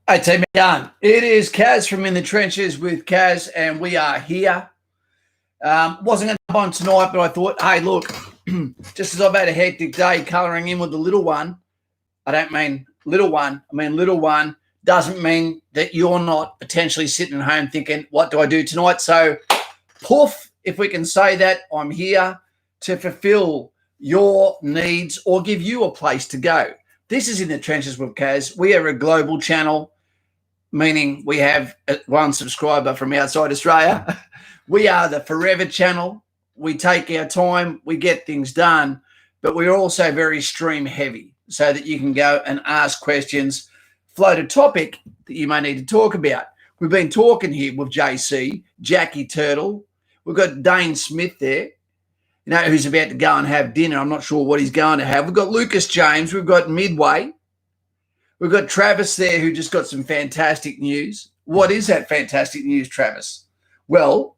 Hey, team, done. It is Kaz from In the Trenches with Kaz, and we are here. Wasn't going to come on tonight, but I thought, hey, look, just as I've had a hectic day colouring in with the little one, I don't mean little one, I mean little one, doesn't mean that you're not potentially sitting at home thinking, what do I do tonight? So, poof, if we can say that, I'm here to fulfill your needs or give you a place to go. This is In the Trenches with Kaz. We are a global channel, meaning we have one subscriber from outside Australia. We are the forever channel. We take our time, we get things done, but we're also very stream heavy so that you can go and ask questions, float a topic that you may need to talk about. We've been talking here with JC, Jackie Turtle. We've got Dane Smith there, who's about to go and have dinner. I'm not sure what he's going to have. We've got Lucas James. We've got Midway. We've got Travis there who just got some fantastic news. What is that fantastic news, Travis? Well,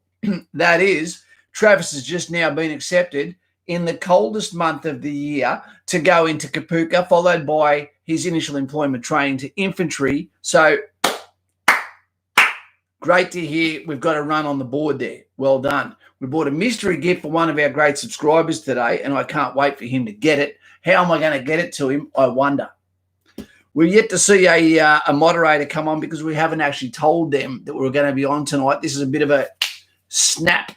that is Travis has just now been accepted in the coldest month of the year to go into Kapooka, followed by his initial employment training to infantry. So great to hear we've got a run on the board there. Well done. We bought a mystery gift for one of our great subscribers today, and I can't wait for him to get it. How am I going to get it to him? I wonder. We're yet to see a moderator come on because we haven't actually told them that we're going to be on tonight. This is a bit of a snap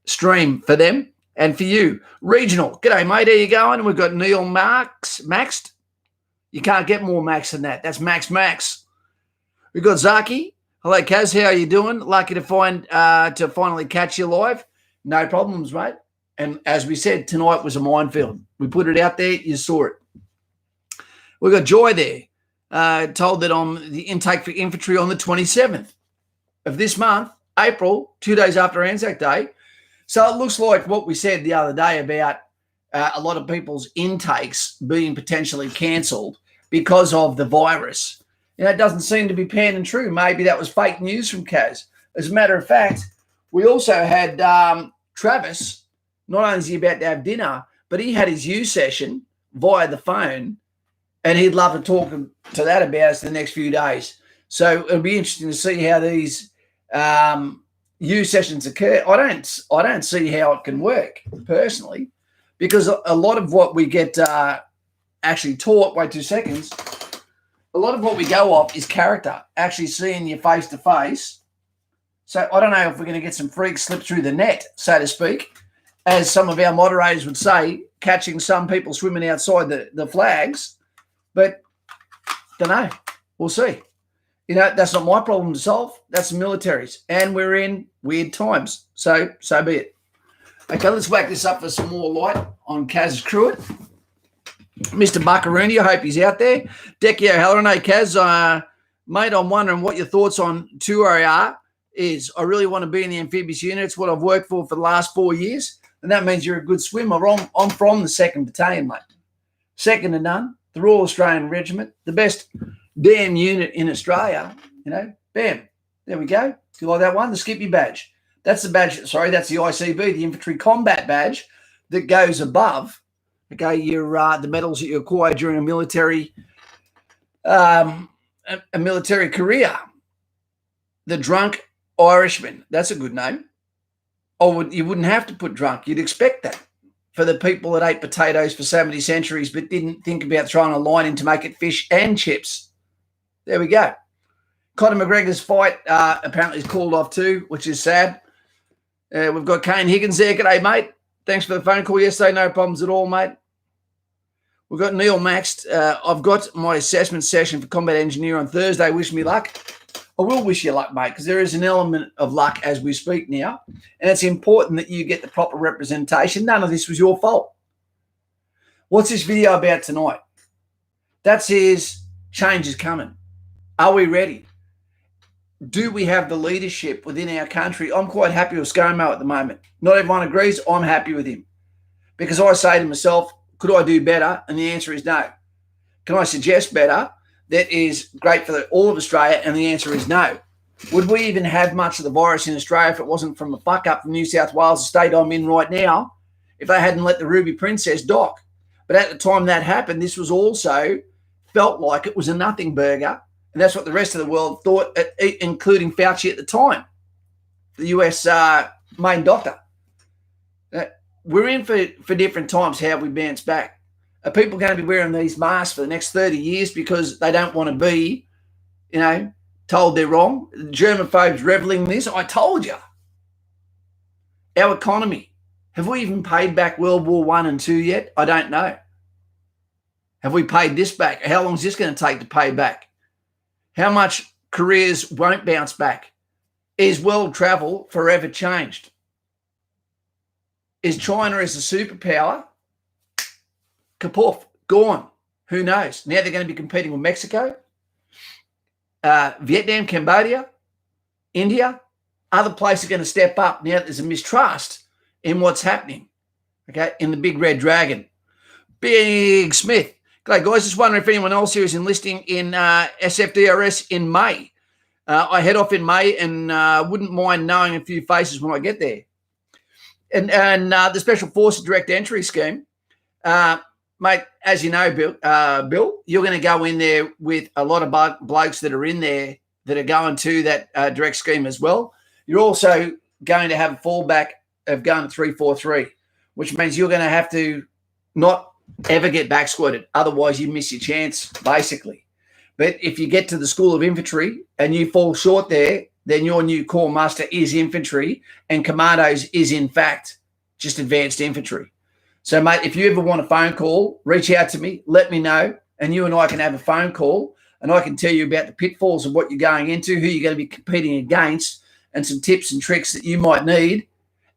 stream for them and for you. Regional. G'day, mate. How you going? We've got Neil Maxed. You can't get more Max than that. That's Max. We've got Zaki. Hello, Kaz. How are you doing? Lucky to finally catch you live. No problems, mate. And as we said, tonight was a minefield. We put it out there. You saw it. We've got Joy there, told that on the intake for infantry on the 27th of this month, April, 2 days after Anzac Day. So it looks like what we said the other day about a lot of people's intakes being potentially cancelled because of the virus. It doesn't seem to be panning true. Maybe that was fake news from Kaz. As a matter of fact, we also had Travis. Not only is he about to have dinner, but he had his U session via the phone, and he'd love to talk to that about us the next few days. So it'll be interesting to see how these U sessions occur. I don't see how it can work personally, because a lot of what we get actually taught. Wait 2 seconds. A lot of what we go off is character, actually seeing you face to face. So I don't know if we're going to get some freaks slip through the net, so to speak, as some of our moderators would say, catching some people swimming outside the flags. But don't know. We'll see. That's not my problem to solve. That's the military's. And we're in weird times. So be it. Okay, let's whack this up for some more light on Kaz's Cruet. Mr. Buckaroony, I hope he's out there. Decky O'Halloran, hey, Kaz, mate, I'm wondering what your thoughts on 2RR is. I really want to be in the amphibious unit. It's what I've worked for the last 4 years, and that means you're a good swimmer. I'm from the 2nd Battalion, mate. Second to none, the Royal Australian Regiment, the best damn unit in Australia. Bam, there we go. Do you like that one? The Skippy badge. That's the badge, that's the ICB, the Infantry Combat Badge that goes above, okay, the medals that you acquire during a military career. The Drunk Irishman. That's a good name. You wouldn't have to put drunk. You'd expect that for the people that ate potatoes for so many centuries but didn't think about throwing a line in to make it fish and chips. There we go. Conor McGregor's fight apparently is called off too, which is sad. We've got Kane Higgins there. G'day, mate. Thanks for the phone call yesterday. No problems at all, mate. We've got Neil Maxed. I've got my assessment session for combat engineer on Thursday. Wish me luck. I will wish you luck, mate, because there is an element of luck as we speak now, and it's important that you get the proper representation. None of this was your fault. What's this video about tonight? That says change is coming. Are we ready? Do we have the leadership within our country? I'm quite happy with ScoMo at the moment. Not everyone agrees. I'm happy with him because I say to myself, could I do better? And the answer is no. Can I suggest better? That is great for all of Australia, and the answer is no. Would we even have much of the virus in Australia if it wasn't from a fuck-up from New South Wales, the state I'm in right now, if they hadn't let the Ruby Princess dock? But at the time that happened, this was also felt like it was a nothing burger And that's what the rest of the world thought, including Fauci at the time, the US main doctor. We're in for different times how we bounce back. Are people going to be wearing these masks for the next 30 years because they don't want to be, told they're wrong? Germaphobes reveling in this. I told you. Our economy. Have we even paid back World War I and II yet? I don't know. Have we paid this back? How long is this going to take to pay back? How much careers won't bounce back? Is world travel forever changed? Is China as a superpower? Kapoof, gone. Who knows? Now they're going to be competing with Mexico, Vietnam, Cambodia, India. Other places are going to step up. Now there's a mistrust in what's happening, in the big red dragon. Big Smith. G'day, guys. Just wondering if anyone else here is enlisting in SFDRS in May. I head off in May and wouldn't mind knowing a few faces when I get there. And the Special Forces Direct Entry Scheme, mate, as you know, Bill, you're going to go in there with a lot of blokes that are in there that are going to that direct scheme as well. You're also going to have a fallback of going 3-4-3, which means you're going to have to not ever get back squatted. Otherwise, you miss your chance, basically. But if you get to the School of Infantry and you fall short there, then your new Corps Muster is infantry and Commandos is, in fact, just advanced infantry. So, mate, if you ever want a phone call, reach out to me, let me know, and you and I can have a phone call and I can tell you about the pitfalls of what you're going into, who you're going to be competing against, and some tips and tricks that you might need,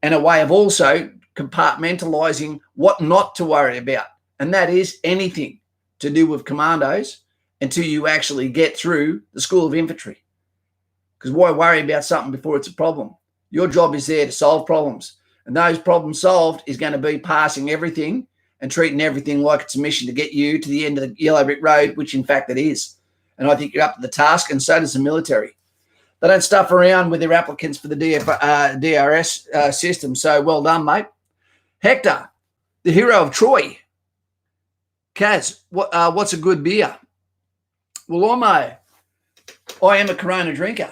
and a way of also compartmentalizing what not to worry about. And that is anything to do with commandos until you actually get through the School of Infantry. Because why worry about something before it's a problem? Your job is there to solve problems. And those problems solved is going to be passing everything and treating everything like it's a mission to get you to the end of the yellow brick road, which in fact it is. And I think you're up to the task, and so does the military. They don't stuff around with their applicants for the DRS system. So well done, mate. Hector, the hero of Troy. Kaz, what's a good beer? Well, I am a Corona drinker.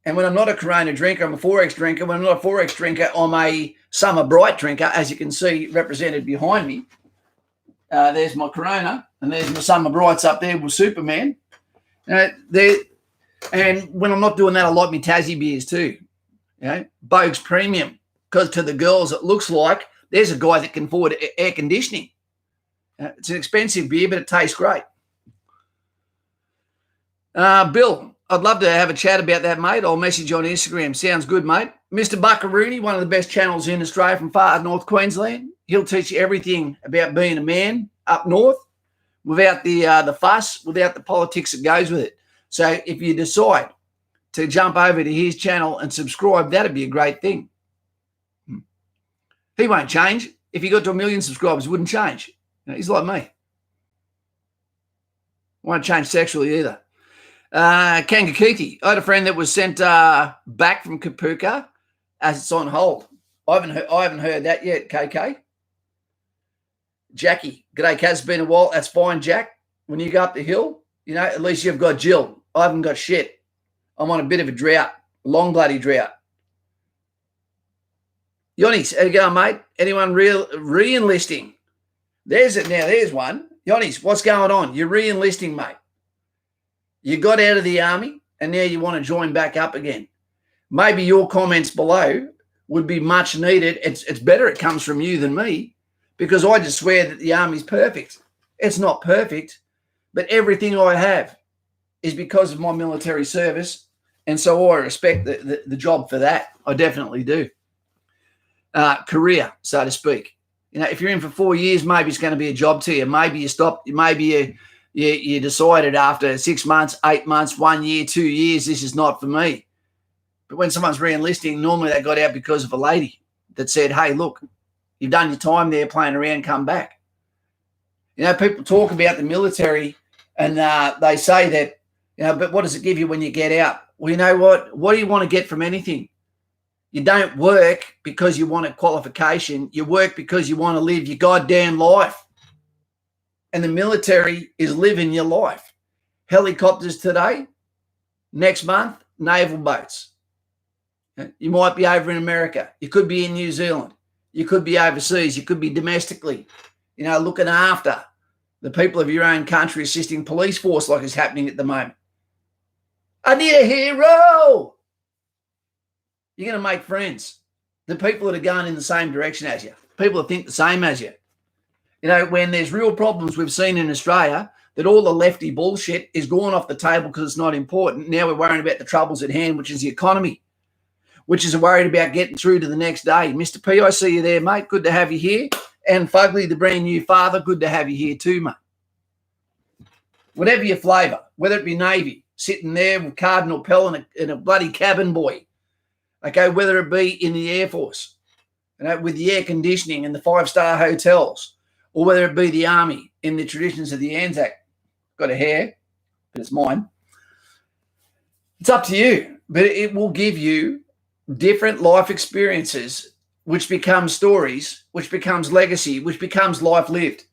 And when I'm not a Corona drinker, I'm a 4X drinker. When I'm not a 4X drinker, I'm a Summer Bright drinker, as you can see represented behind me. There's my Corona, and there's my Summer Brights up there with Superman. And when I'm not doing that, I like my Tassie beers too. Bogue's Premium, because to the girls it looks like there's a guy that can afford air conditioning. It's an expensive beer, but it tastes great. Bill, I'd love to have a chat about that, mate. I'll message you on Instagram. Sounds good, mate. Mr. Buckaroony, one of the best channels in Australia from far north Queensland. He'll teach you everything about being a man up north without the fuss, without the politics that goes with it. So if you decide to jump over to his channel and subscribe, that'd be a great thing. He won't change. If he got to 1 million subscribers, wouldn't change. He's like me. Won't change sexually either. Kangakithi. I had a friend that was sent back from Kapuka as it's on hold. I haven't heard that yet, KK. Jackie. G'day, Kaz. It's been a while. That's fine, Jack. When you go up the hill, at least you've got Jill. I haven't got shit. I'm on a bit of a drought. Long bloody drought. Yonis, how you going, mate? Anyone re-enlisting? There's it now. There's one. Yonis, what's going on? You're re-enlisting, mate. You got out of the army and now you want to join back up again. Maybe your comments below would be much needed. It's better it comes from you than me, because I just swear that the army's perfect. It's not perfect, but everything I have is because of my military service, and so I respect the job for that. I definitely do. Career, so to speak. If you're in for 4 years, maybe it's going to be a job to you. Maybe you stopped. Maybe you decided after 6 months, 8 months, 1 year, 2 years, this is not for me. But when someone's re-enlisting, normally they got out because of a lady that said, hey, look, you've done your time there playing around, come back. People talk about the military and they say that, but what does it give you when you get out? Well, you know what? What do you want to get from anything? You don't work because you want a qualification. You work because you want to live your goddamn life. And the military is living your life. Helicopters today, Next month, naval boats. You might be over in America. You could be in New Zealand. You could be overseas. You could be domestically, looking after the people of your own country, assisting police force like is happening at the moment. I need a hero. You're going to make friends. The people that are going in the same direction as you. People that think the same as you. When there's real problems we've seen in Australia, that all the lefty bullshit is gone off the table because it's not important. Now we're worrying about the troubles at hand, which is the economy, which is worried about getting through to the next day. Mr. P, I see you there, mate. Good to have you here. And Fugly, the brand new father, good to have you here too, mate. Whatever your flavour, whether it be Navy, sitting there with Cardinal Pell and a bloody cabin boy, okay, whether it be in the Air Force, with the air conditioning and the 5-star hotels, or whether it be the Army in the traditions of the Anzac. Got a hair, but it's mine. It's up to you, but it will give you different life experiences, which become stories, which becomes legacy, which becomes life lived.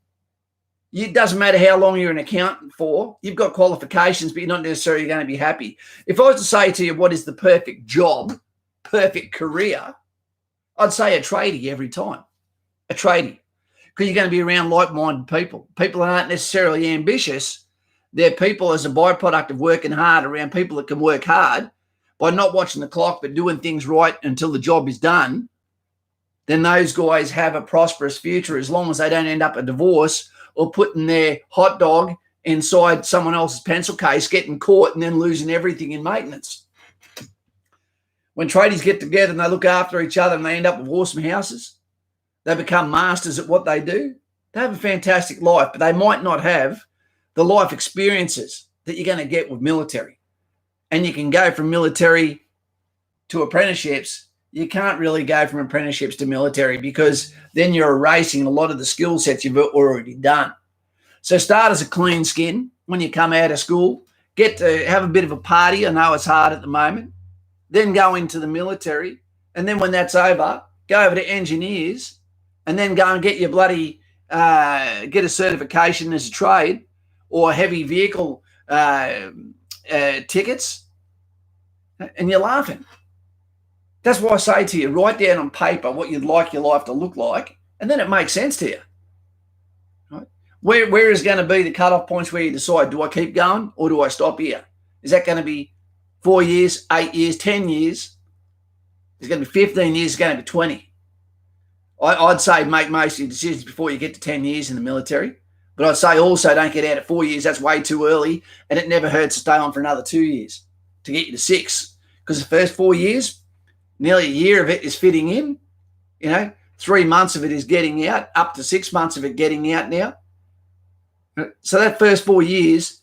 It doesn't matter how long you're an accountant for. You've got qualifications, but you're not necessarily going to be happy. If I was to say to you what is the perfect job, perfect career, I'd say a tradie every time. A tradie. Because you're going to be around like-minded people. People that aren't necessarily ambitious. They're people as a byproduct of working hard around people that can work hard by not watching the clock but doing things right until the job is done. Then those guys have a prosperous future as long as they don't end up a divorce or putting their hot dog inside someone else's pencil case, getting caught and then losing everything in maintenance. When tradies get together and they look after each other and they end up with awesome houses, they become masters at what they do. They have a fantastic life, but they might not have the life experiences that you're going to get with military. And you can go from military to apprenticeships. You can't really go from apprenticeships to military because then you're erasing a lot of the skill sets you've already done. So start as a clean skin when you come out of school. Get to have a bit of a party. I know it's hard at the moment. Then go into the military. And then when that's over, go over to engineers and then go and get your bloody, get a certification as a trade or heavy vehicle tickets. And you're laughing. That's why I say to you, write down on paper what you'd like your life to look like, and then it makes sense to you. Right? Where is going to be the cutoff points where you decide, do I keep going or do I stop here? Is that going to be 4 years, 8 years, 10 years? It's going to be 15 years, it's going to be 20. I'd say make most of your decisions before you get to 10 years in the military. But I'd say also don't get out at 4 years. That's way too early, and it never hurts to stay on for another 2 years to get you to 6. Because the first 4 years, nearly a year of it is fitting in. 3 months of it is getting out, up to 6 months of it getting out now. So that first 4 years,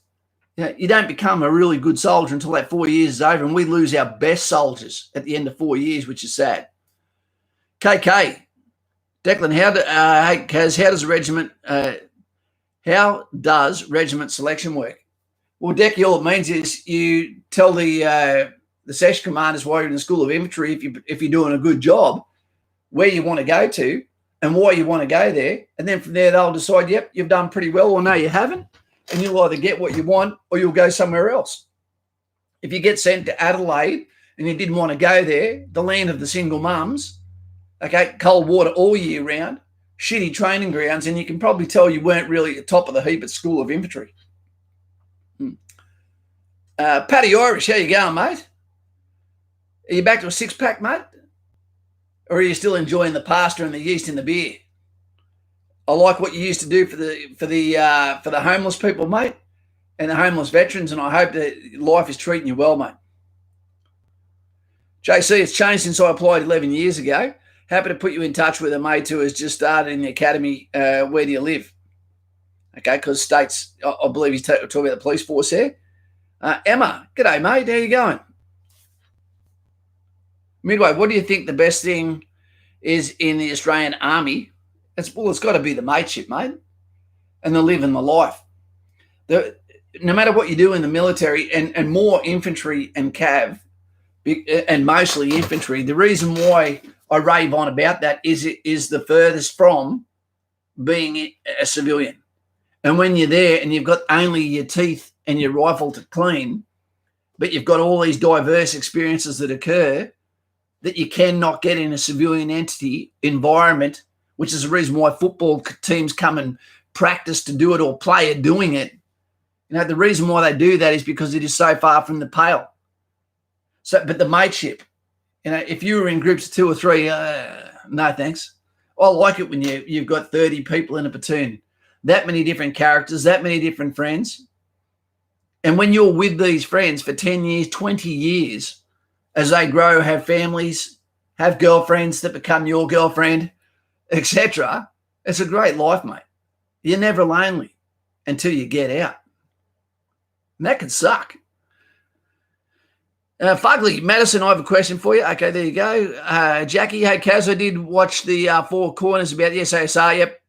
you don't become a really good soldier until that 4 years is over, and we lose our best soldiers at the end of 4 years, which is sad. KK, Declan, how does regiment selection work? Well, Decky, all it means is you tell the section commanders while you're in the School of Infantry, if you're doing a good job, where you want to go to and why you want to go there. And then from there, they'll decide, yep, you've done pretty well, or no, you haven't. And you'll either get what you want or you'll go somewhere else. If you get sent to Adelaide and you didn't want to go there, the land of the single mums, okay, cold water all year round, shitty training grounds, and you can probably tell you weren't really at the top of the heap at School of Infantry. Paddy Irish, how you going, mate? Are you back to a six-pack, mate? Or are you still enjoying the pasta and the yeast and the beer? I like what you used to do for the homeless people, mate, and the homeless veterans, and I hope that life is treating you well, mate. JC, it's changed since I applied 11 years ago. Happy to put you in touch with a mate who has just started in the academy. Where do you live? Okay, because states, I believe he's talking about the police force there. Emma, g'day, mate. How you going? Midway, what do you think the best thing is in the Australian Army? It's got to be the mateship, mate, and the living the life. No matter what you do in the military, and more infantry and cav, and mostly infantry, the reason why I rave on about that is it is the furthest from being a civilian. And when you're there and you've got only your teeth and your rifle to clean, but you've got all these diverse experiences that occur that you cannot get in a civilian entity environment, which is the reason why football teams come and practice to do it or play at doing it. The reason why they do that is because it is so far from the pale. So, but the mateship, if you were in groups of 2 or 3, no thanks. I like it when you've got 30 people in a platoon, that many different characters, that many different friends. And when you're with these friends for 10 years, 20 years, as they grow, have families, have girlfriends that become your girlfriend, etc., it's a great life, mate. You're never lonely until you get out. And that can suck. Fugly, Madison, I have a question for you. Okay, there you go. Jackie, hey, Kaz, I did watch the 4 corners about the SASR, yep.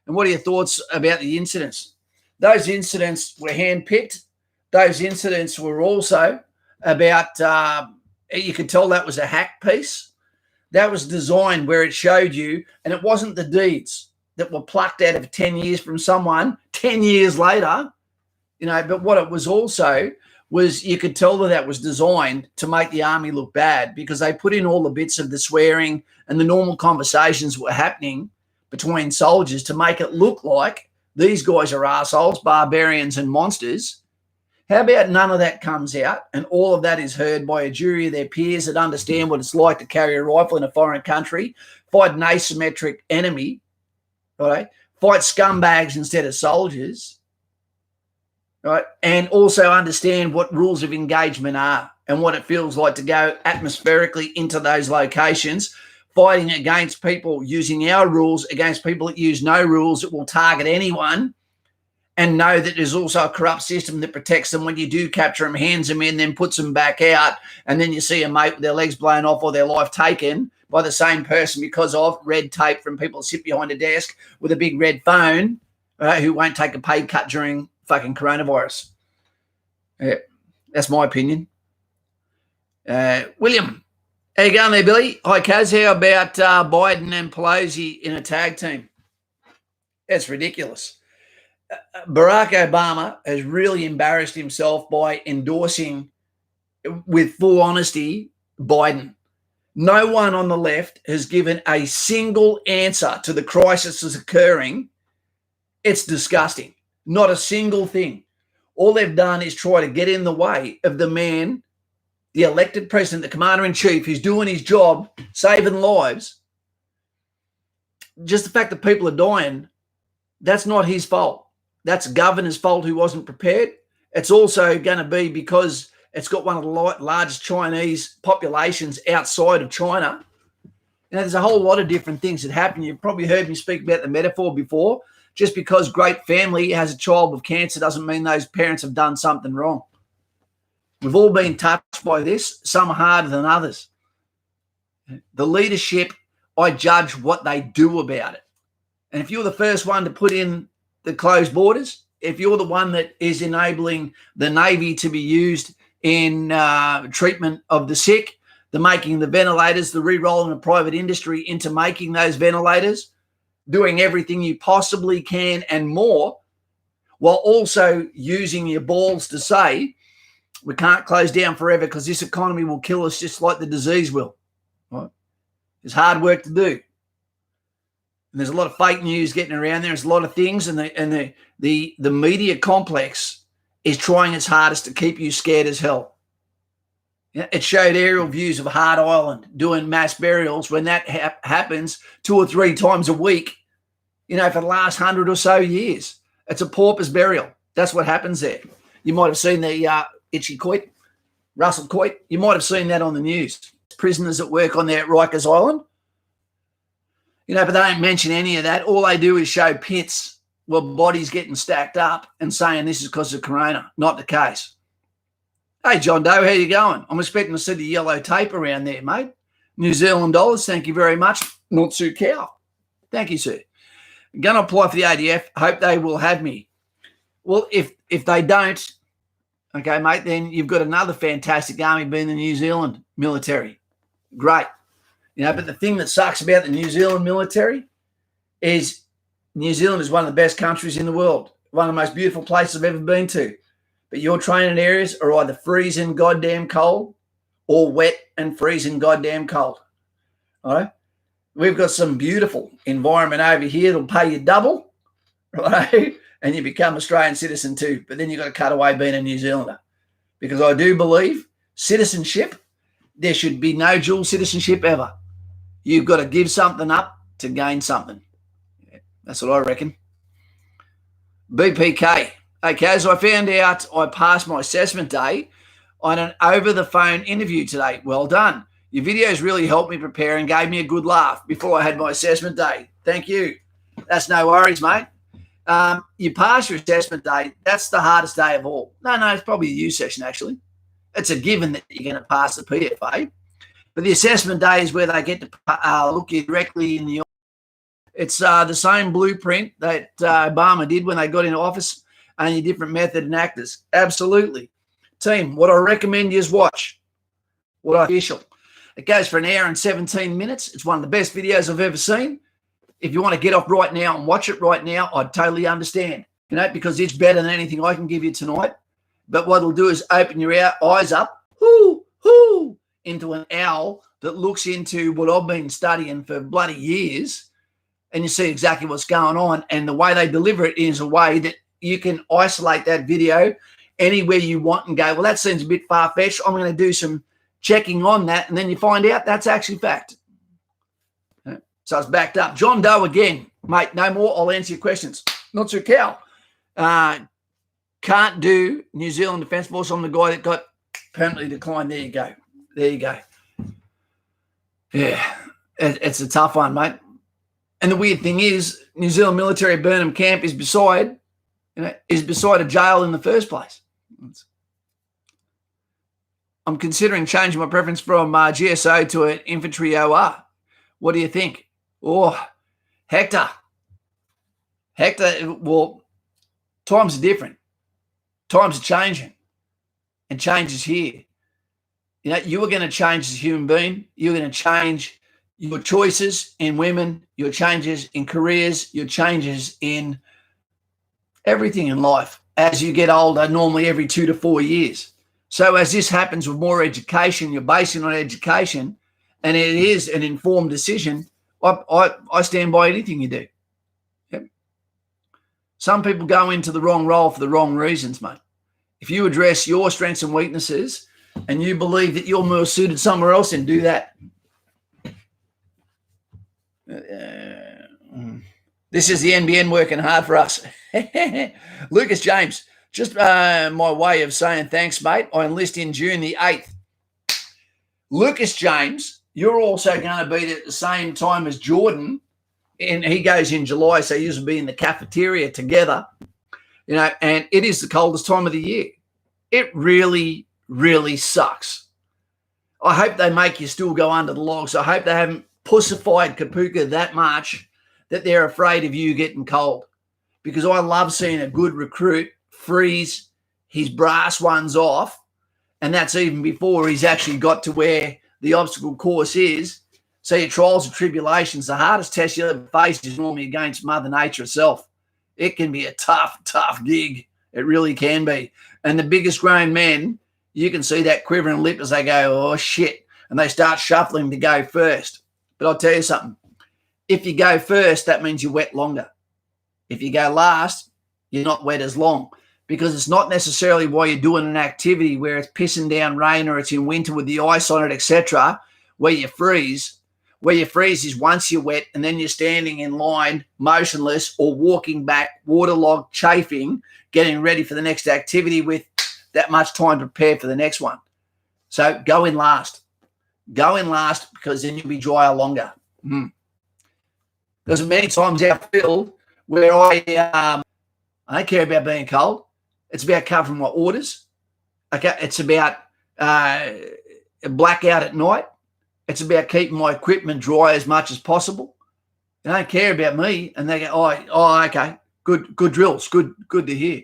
And what are your thoughts about the incidents? Those incidents were handpicked. Those incidents were also about, you could tell that was a hack piece. That was designed where it showed you, and it wasn't the deeds that were plucked out of 10 years from someone 10 years later, but what it was also was you could tell that was designed to make the army look bad, because they put in all the bits of the swearing and the normal conversations were happening between soldiers to make it look like these guys are assholes, barbarians and monsters. How about none of that comes out and all of that is heard by a jury of their peers that understand what it's like to carry a rifle in a foreign country, fight an asymmetric enemy, right? Fight scumbags instead of soldiers, right? And also understand what rules of engagement are and what it feels like to go atmospherically into those locations, fighting against people using our rules, against people that use no rules that will target anyone, and know that there's also a corrupt system that protects them when you do capture them, hands them in, then puts them back out, and then you see a mate with their legs blown off or their life taken by the same person because of red tape from people that sit behind a desk with a big red phone, who won't take a pay cut during fucking coronavirus. Yeah, that's my opinion. William, how you going there, Billy? Hi, Kaz. How about Biden and Pelosi in a tag team? That's ridiculous. Barack Obama has really embarrassed himself by endorsing, with full honesty, Biden. No one on the left has given a single answer to the crisis that's occurring. It's disgusting. Not a single thing. All they've done is try to get in the way of the man, the elected president, the commander-in-chief, who's doing his job, saving lives. Just the fact that people are dying, that's not his fault. That's governor's fault who wasn't prepared. It's also going to be because it's got one of the largest Chinese populations outside of China. There's a whole lot of different things that happen. You've probably heard me speak about the metaphor before. Just because great family has a child with cancer doesn't mean those parents have done something wrong. We've all been touched by this, some harder than others. The leadership, I judge what they do about it. And if you're the first one to put in the closed borders, if you're the one that is enabling the Navy to be used in treatment of the sick, the making the ventilators, the re-rolling of private industry into making those ventilators, doing everything you possibly can and more, while also using your balls to say, we can't close down forever because this economy will kill us just like the disease will. Right? It's hard work to do. And there's a lot of fake news getting around there. There's a lot of things, and the media complex is trying its hardest to keep you scared as hell. It showed aerial views of Hart Island doing mass burials when that happens 2 or 3 times a week, for the last 100 or so years. It's a pauper's burial. That's what happens there. You might have seen the Itchy Coit, Russell Coit. You might have seen that on the news. Prisoners that work on there at Rikers Island. But they don't mention any of that. All they do is show pits where bodies getting stacked up and saying this is because of corona. Not the case. Hey, John Doe, how you going? I'm expecting to see the yellow tape around there, mate. New Zealand dollars, thank you very much. Not Sue Cow. Thank you, sir. I'm going to apply for the ADF. Hope they will have me. Well, if they don't, okay, mate, then you've got another fantastic army being the New Zealand military. Great. But the thing that sucks about the New Zealand military is New Zealand is one of the best countries in the world, one of the most beautiful places I've ever been to. But your training areas are either freezing goddamn cold or wet and freezing goddamn cold. All right? We've got some beautiful environment over here that'll pay you double, right? And you become Australian citizen too. But then you've got to cut away being a New Zealander. Because I do believe citizenship, there should be no dual citizenship ever. You've got to give something up to gain something. Yeah, that's what I reckon. BPK. Okay, as I found out, I passed my assessment day on an over-the-phone interview today. Well done. Your videos really helped me prepare and gave me a good laugh before I had my assessment day. Thank you. That's no worries, mate. You pass your assessment day. That's the hardest day of all. No, it's probably the U session, actually. It's a given that you're going to pass the PFA. But the assessment day is where they get to look you directly in the eye. It's the same blueprint that Obama did when they got into office, only a different method and actors. Absolutely. Team, what I recommend you watch. What I official. It goes for 1 hour and 17 minutes. It's one of the best videos I've ever seen. If you want to get off right now and watch it right now, I'd totally understand, because it's better than anything I can give you tonight. But what it'll do is open your eyes up into an owl that looks into what I've been studying for bloody years, and you see exactly what's going on. And the way they deliver it is a way that you can isolate that video anywhere you want and go, well, that seems a bit far-fetched. I'm going to do some checking on that, and then you find out that's actually fact. So it's backed up. John Doe again. Mate, no more. I'll answer your questions. Not so Cal. Can't do New Zealand Defence Force. I'm the guy that got permanently declined. There you go. Yeah, it's a tough one, mate. And the weird thing is, New Zealand Military Burnham Camp is beside a jail in the first place. I'm considering changing my preference from GSO to an infantry OR. What do you think? Oh, Hector, well, times are different. Times are changing. And change is here. You are going to change as a human being. You're going to change your choices in women, your changes in careers, your changes in everything in life as you get older, normally every 2 to 4 years. So as this happens with more education, you're basing on education, and it is an informed decision. I stand by anything you do. Yep. Some people go into the wrong role for the wrong reasons, mate. If you address your strengths and weaknesses and you believe that you're more suited somewhere else, then do that. This is the NBN working hard for us. Lucas James, just my way of saying thanks, mate. I enlist in June the 8th. Lucas James, you're also going to be at the same time as Jordan, and he goes in July, so you'll be in the cafeteria together, and it is the coldest time of the year. It really, really sucks. I hope they make you still go under the logs. I hope they haven't pussified Kapuka that much that they're afraid of you getting cold, because I love seeing a good recruit freeze his brass ones off, and that's even before he's actually got to where the obstacle course is. So your trials and tribulations, the hardest test you ever face is normally against Mother Nature herself. It can be a tough gig. It really can be. And the biggest grown men, you can see that quivering lip as they go, oh, shit, and they start shuffling to go first. But I'll tell you something. If you go first, that means you're wet longer. If you go last, you're not wet as long, because it's not necessarily while you're doing an activity where it's pissing down rain or it's in winter with the ice on it, etc., where you freeze. Where you freeze is once you're wet and then you're standing in line, motionless, or walking back, waterlogged, chafing, getting ready for the next activity with that much time to prepare for the next one. So go in last. Go in last, because then you'll be drier longer. There's many times outfield where I don't care about being cold. It's about covering my orders. Okay, it's about a blackout at night. It's about keeping my equipment dry as much as possible. They don't care about me, and they go, oh, okay, good drills, good to hear.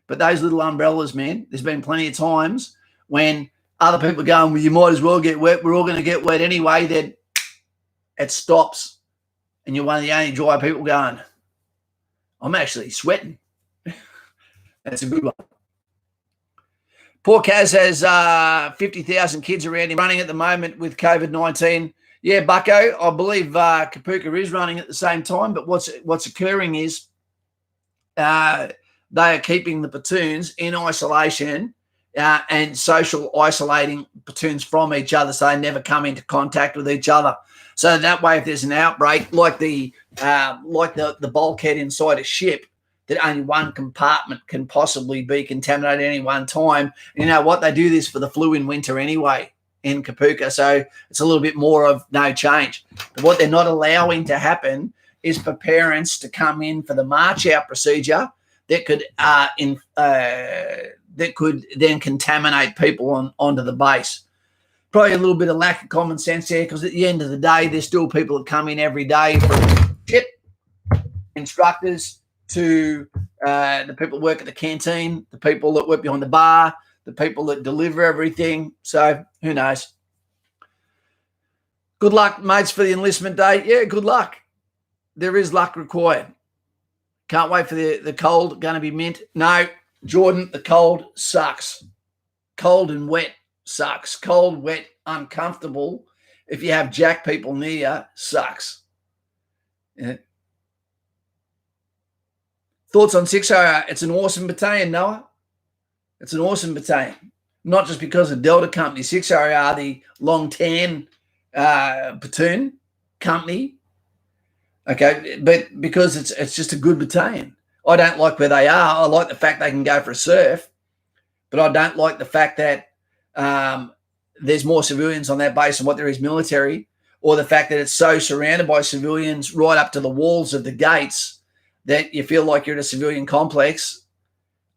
But those little umbrellas, man, there's been plenty of times when other people are going, well, you might as well get wet. We're all going to get wet anyway. Then it stops, and you're one of the only dry people going, I'm actually sweating. That's a good one. Poor Kaz has 50,000 kids around him running at the moment with COVID-19. Yeah, Bucko, I believe Kapooka is running at the same time, but what's occurring is they are keeping the platoons in isolation and social isolating platoons from each other, so they never come into contact with each other. So that way, if there's an outbreak, like the bulkhead inside a ship, that only one compartment can possibly be contaminated at any one time. You know what? They do this for the flu in winter anyway in Kapooka, so it's a little bit more of no change. But what they're not allowing to happen is for parents to come in for the march out procedure that could then contaminate people onto the base. Probably a little bit of lack of common sense there, because at the end of the day, there's still people that come in every day from ship instructors to the people that work at the canteen, the people that work behind the bar, the people that deliver everything. So who knows? Good luck, mates, for the enlistment day. Yeah, good luck. There is luck required. Can't wait for the cold. Going to be mint. No, Jordan, the cold sucks. Cold and wet sucks. Cold, wet, uncomfortable. If you have jack people near you, sucks. Yeah. Thoughts on 6RR? It's an awesome battalion, Noah. It's an awesome battalion. Not just because of Delta Company. 6RR, the Long Tan platoon company. Okay, but because it's just a good battalion. I don't like where they are. I like the fact they can go for a surf, but I don't like the fact that there's more civilians on that base than what there is military, or the fact that it's so surrounded by civilians right up to the walls of the gates that you feel like you're at a civilian complex.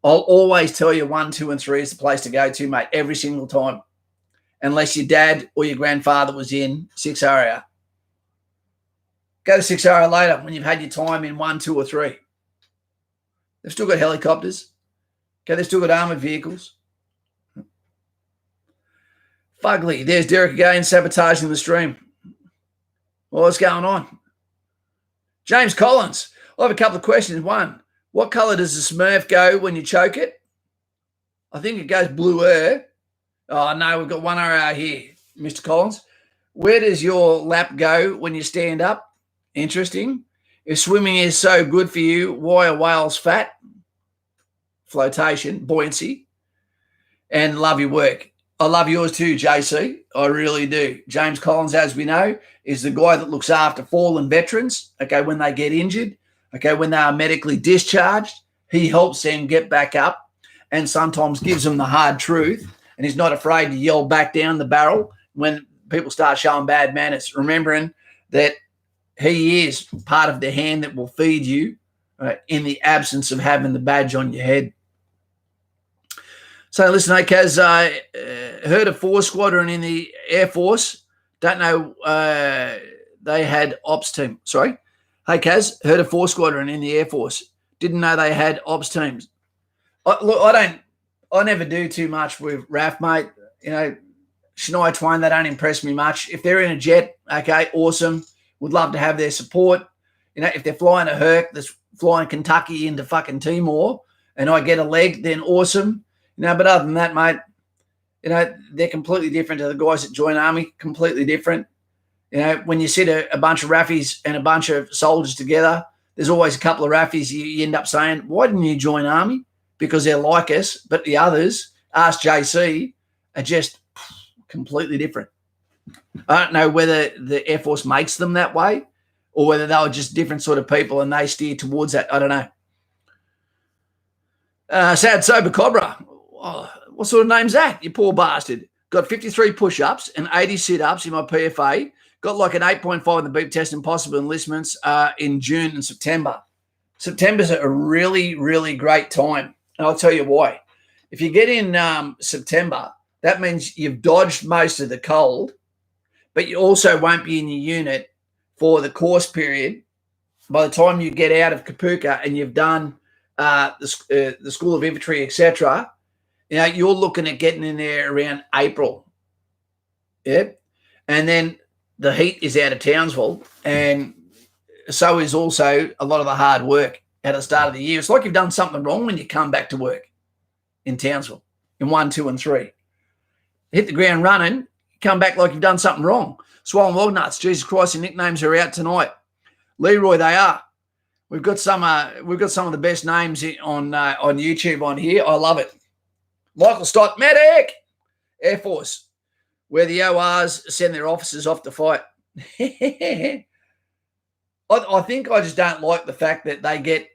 I'll always tell you 1, 2, and 3 is the place to go to, mate, every single time, unless your dad or your grandfather was in 6RR. Go to 6RR later when you've had your time in 1, 2, or 3. They've still got helicopters. Okay, they've still got armoured vehicles. Fugly, there's Derek again sabotaging the stream. What's going on? James Collins, I have a couple of questions. One, what colour does the Smurf go when you choke it? I think it goes bluer. Oh, no, we've got 1RR here, Mr. Collins. Where does your lap go when you stand up? Interesting. If swimming is so good for you, why are whales fat? Flotation, buoyancy. And love your work. I love yours too, JC. I really do. James Collins, as we know, is the guy that looks after fallen veterans, okay, when they get injured, okay, when they are medically discharged. He helps them get back up and sometimes gives them the hard truth, and he's not afraid to yell back down the barrel when people start showing bad manners, remembering that he is part of the hand that will feed you in the absence of having the badge on your head. So listen, Kaz, heard of 4 Squadron in the Air Force. Don't know they had ops team. Sorry. Hey, Kaz, heard of 4 Squadron in the Air Force. Didn't know they had ops teams. I never do too much with RAF, mate. You know, Shania Twain, they don't impress me much. If they're in a jet, okay, awesome. Would love to have their support. You know, if they're flying a Herc that's flying Kentucky into fucking Timor and I get a leg, then awesome. You know, but other than that, mate, you know, they're completely different to the guys that join Army, completely different. You know, when you sit a bunch of RAFies and a bunch of soldiers together, there's always a couple of RAFies you end up saying, why didn't you join Army? Because they're like us, but the others, ask JC, are just completely different. I don't know whether the Air Force makes them that way or whether they were just different sort of people and they steer towards that. I don't know. Sad Sober Cobra. Oh, what sort of name's that, you poor bastard? Got 53 push-ups and 80 sit-ups in my PFA. Got like an 8.5 in the beep test and possible enlistments in June and September. September's a really, really great time. And I'll tell you why. If you get in September, that means you've dodged most of the cold, but you also won't be in your unit for the course period. By the time you get out of Kapooka and you've done the School of Infantry, etc., you know, you're looking at getting in there around April. Yeah. And then the heat is out of Townsville, and so is also a lot of the hard work at the start of the year. It's like you've done something wrong when you come back to work in Townsville. in 1, 2, and 3. Hit the ground running, come back like you've done something wrong. Swollen log nuts, Jesus Christ, your nicknames are out tonight. Leroy, they are. We've got some of the best names on YouTube on here. I love it. Michael Stott, medic, Air Force, where the ORs send their officers off to fight. I think I just don't like the fact that they get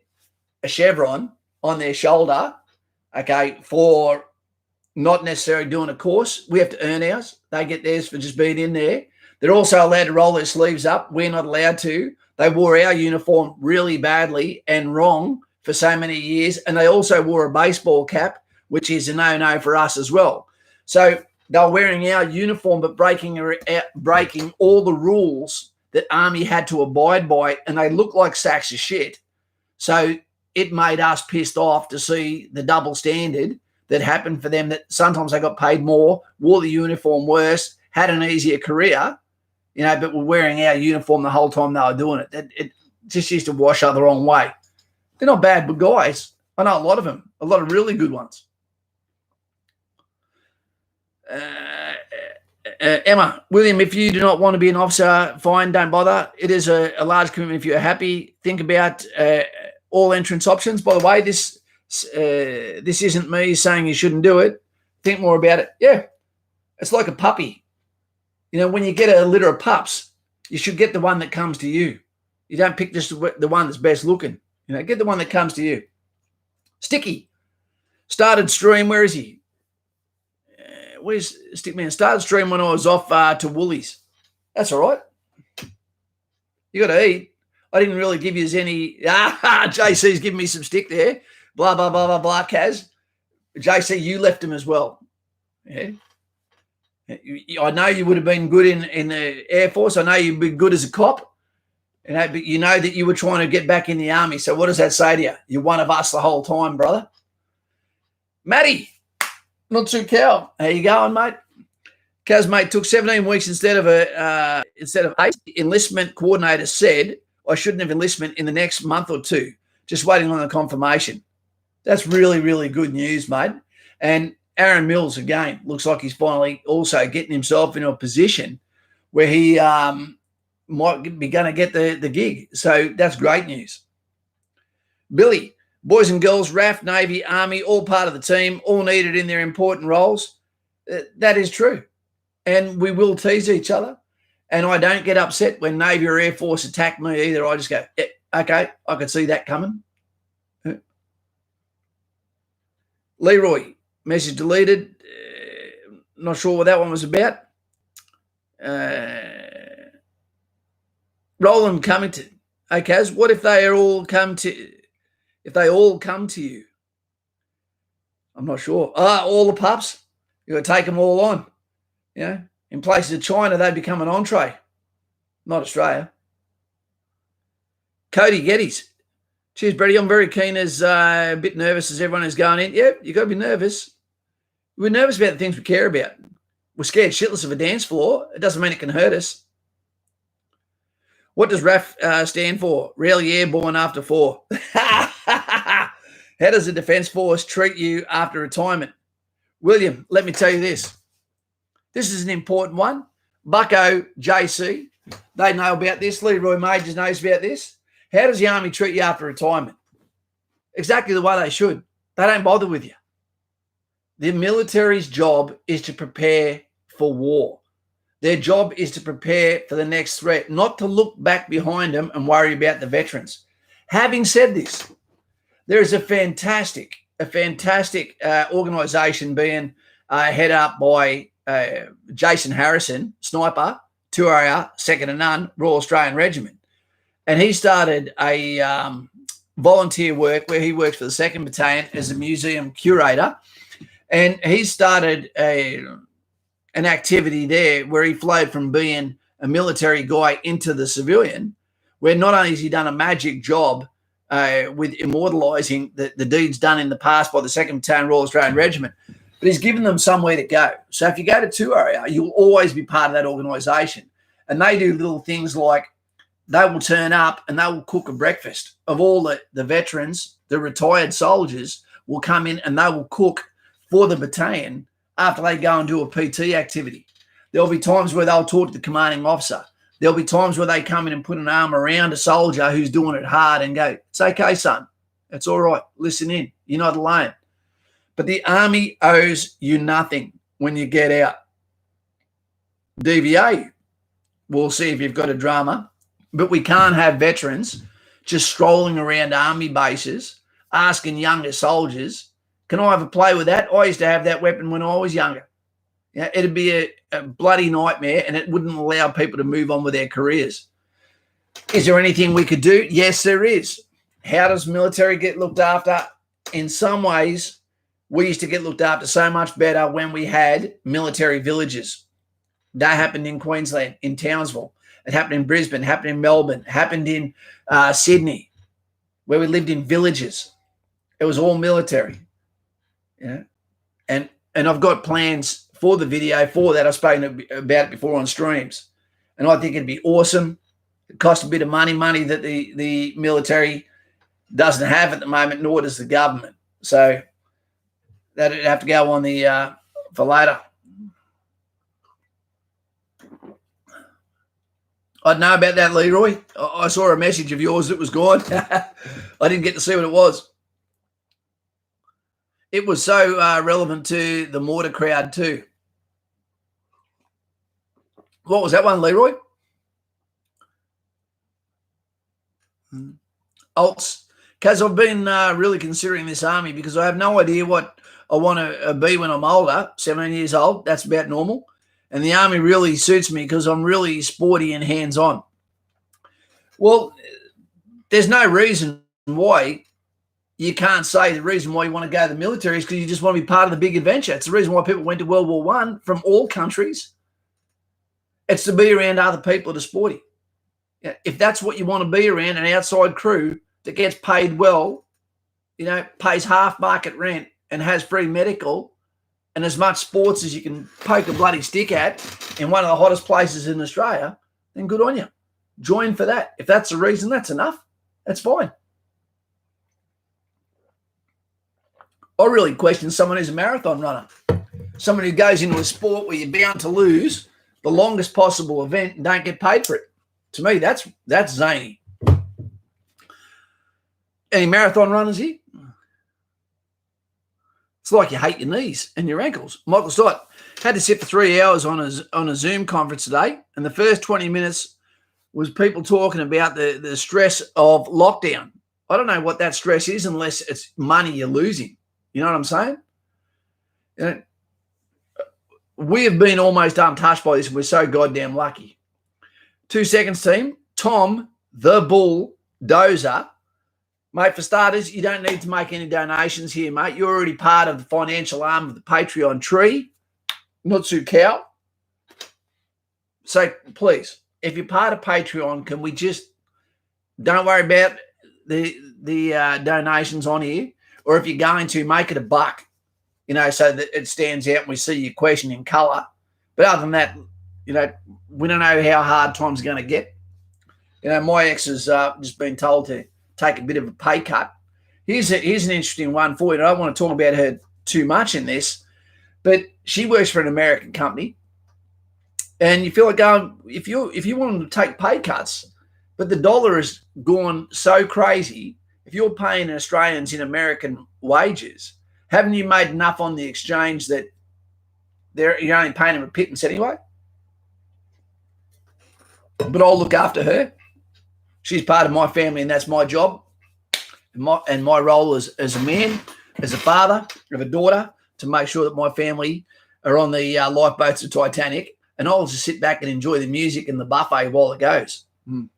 a chevron on their shoulder, okay, for not necessarily doing a course. We have to earn ours. They get theirs for just being in there. They're also allowed to roll their sleeves up. We're not allowed to. They wore our uniform really badly and wrong for so many years, and they also wore a baseball cap, which is a no-no for us as well. So they were wearing our uniform but breaking all the rules that Army had to abide by, and they looked like sacks of shit. So it made us pissed off to see the double standard that happened for them, that sometimes they got paid more, wore the uniform worse, had an easier career, but were wearing our uniform the whole time they were doing it. It just used to wash up the wrong way. They're not bad, but guys, I know a lot of them, a lot of really good ones. Emma, William, if you do not want to be an officer, fine, don't bother. It is a large commitment. If you're happy, think about all entrance options. By the way, this isn't me saying you shouldn't do it. Think more about it. Yeah, it's like a puppy. When you get a litter of pups, you should get the one that comes to you. You don't pick just the one that's best looking. Get the one that comes to you. Sticky started stream. Where is he? Where's Stickman? Started stream when I was off to Woolies. That's all right. You got to eat. I didn't really give you any. JC's giving me some stick there. Blah, blah, blah, blah, blah, Kaz. JC, you left him as well. Yeah. I know you would have been good in the Air Force. I know you've been good as a cop. But you know that you were trying to get back in the Army. So what does that say to you? You're one of us the whole time, brother. Matty, not too cow. How you going, mate? Kaz, mate, took 17 weeks instead of 8. Enlistment coordinator said I shouldn't have enlistment in the next month or two. Just waiting on the confirmation. That's really, really good news, mate. And Aaron Mills, again, looks like he's finally also getting himself into a position where he might be going to get the gig. So that's great news. Billy, boys and girls, RAF, Navy, Army, all part of the team, all needed in their important roles. That is true. And we will tease each other. And I don't get upset when Navy or Air Force attack me either. I just go, okay, I could see that coming. Leroy, message deleted. Not sure what that one was about. Roland Cummington. Okay, what if they all come to you? I'm not sure. All the pups? You got to take them all on. In places of China, they become an entree. Not Australia. Cody Geddes. Cheers, Brady. I'm very keen, as a bit nervous as everyone is going in. Yeah, you got to be nervous. We're nervous about the things we care about. We're scared shitless of a dance floor. It doesn't mean it can hurt us. What does RAF stand for? Rarely airborne after 4. How does the Defence Force treat you after retirement? William, let me tell you this. This is an important one. Bucko, JC, they know about this. Leroy Majors knows about this. How does the Army treat you after retirement? Exactly the way they should. They don't bother with you. The military's job is to prepare for war. Their job is to prepare for the next threat, not to look back behind them and worry about the veterans. Having said this, there is a fantastic organisation being head up by Jason Harrison, sniper, 2RR, second to none, Royal Australian Regiment. And he started a volunteer work where he works for the 2nd Battalion as a museum curator. And he started an activity there where he flowed from being a military guy into the civilian, where not only has he done a magic job with immortalising the deeds done in the past by the 2nd Battalion Royal Australian Regiment, but he's given them somewhere to go. So if you go to 2RR, you'll always be part of that organisation. And they do little things like they will turn up and they will cook a breakfast of all the veterans, the retired soldiers will come in and they will cook for the battalion after they go and do a PT activity. There'll be times where they'll talk to the commanding officer. There'll be times where they come in and put an arm around a soldier who's doing it hard and go, it's okay, son. It's all right. Listen in. You're not alone. But the army owes you nothing when you get out. DVA, we'll see if you've got a drama, but we can't have veterans just strolling around army bases asking younger soldiers, can I have a play with that? I used to have that weapon when I was younger. Yeah, it'd be a bloody nightmare, and it wouldn't allow people to move on with their careers. Is there anything we could do? Yes, there is. How does military get looked after? In some ways, we used to get looked after so much better when we had military villages. That happened in Queensland, in Townsville. It happened in Brisbane, happened in Melbourne, happened in Sydney, where we lived in villages. It was all military. Yeah. And I've got plans for the video for that. I've spoken about it before on streams. And I think it'd be awesome. It costs a bit of money that the military doesn't have at the moment, nor does the government. So that'd have to go on the for later. I don't know about that, Leroy. I saw a message of yours that was gone. I didn't get to see what it was. It was so relevant to the mortar crowd too. What was that one, Leroy? Alts. Because I've been really considering this army because I have no idea what I want to be when I'm older, 17 years old. That's about normal. And the army really suits me because I'm really sporty and hands-on. Well, there's no reason why you can't say the reason why you want to go to the military is because you just want to be part of the big adventure. It's the reason why people went to World War I from all countries. It's to be around other people that are sporty. If that's what you want to be around, an outside crew that gets paid well, pays half market rent and has free medical and as much sports as you can poke a bloody stick at in one of the hottest places in Australia, then good on you. Join for that. If that's the reason, that's enough. That's fine. I really question someone who's a marathon runner, someone who goes into a sport where you're bound to lose the longest possible event and don't get paid for it. To me, that's zany. Any marathon runners here? It's like you hate your knees and your ankles. Michael Stott had to sit for 3 hours on a Zoom conference today, and the first 20 minutes was people talking about the stress of lockdown. I don't know what that stress is unless it's money you're losing. You know what I'm saying? We have been almost untouched by this, and we're so goddamn lucky. 2 seconds, team. Tom, the Bull Dozer. Mate, for starters, you don't need to make any donations here, mate. You're already part of the financial arm of the Patreon tree. Nutsu Cow. So, please, if you're part of Patreon, can we just don't worry about the donations on here? Or if you're going to, make it $1, so that it stands out and we see your question in colour. But other than that, we don't know how hard time's going to get. My ex has just been told to take a bit of a pay cut. Here's an interesting one for you. I don't want to talk about her too much in this, but she works for an American company, and you feel like going, if you want to take pay cuts, but the dollar has gone so crazy. If you're paying Australians in American wages, haven't you made enough on the exchange that you're only paying them a pittance anyway? But I'll look after her. She's part of my family, and that's my job. And my role as a man, as a father of a daughter, to make sure that my family are on the lifeboats of Titanic, and I'll just sit back and enjoy the music and the buffet while it goes. Mr.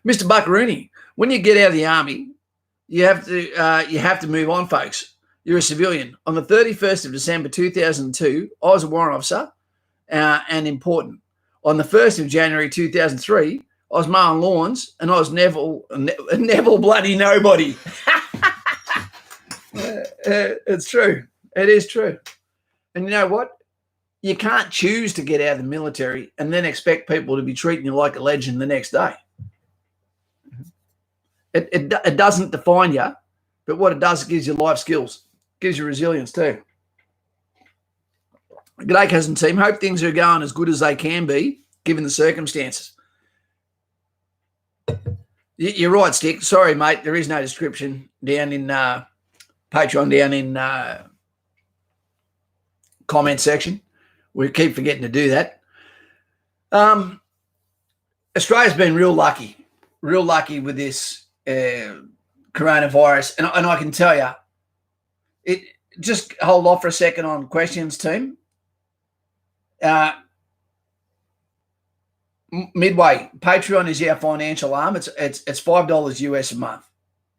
Buckaroony, when you get out of the army, you have to move on, folks. You're a civilian. On the 31st of December 2002, I was a warrant officer and important. On the 1st of January 2003, I was mowing lawns, and I was Neville bloody nobody. It's true. It is true. And you know what? You can't choose to get out of the military and then expect people to be treating you like a legend the next day. It doesn't define you, but what it does, it gives you life skills. Gives you resilience too. G'day, cousin team. Hope things are going as good as they can be, given the circumstances. You're right, Stick. Sorry, mate. There is no description down in Patreon, down in comment section. We keep forgetting to do that. Australia's been real lucky with this coronavirus. And I can tell you, just hold off for a second on questions, team. Midway, Patreon is our financial arm. It's $5 US a month.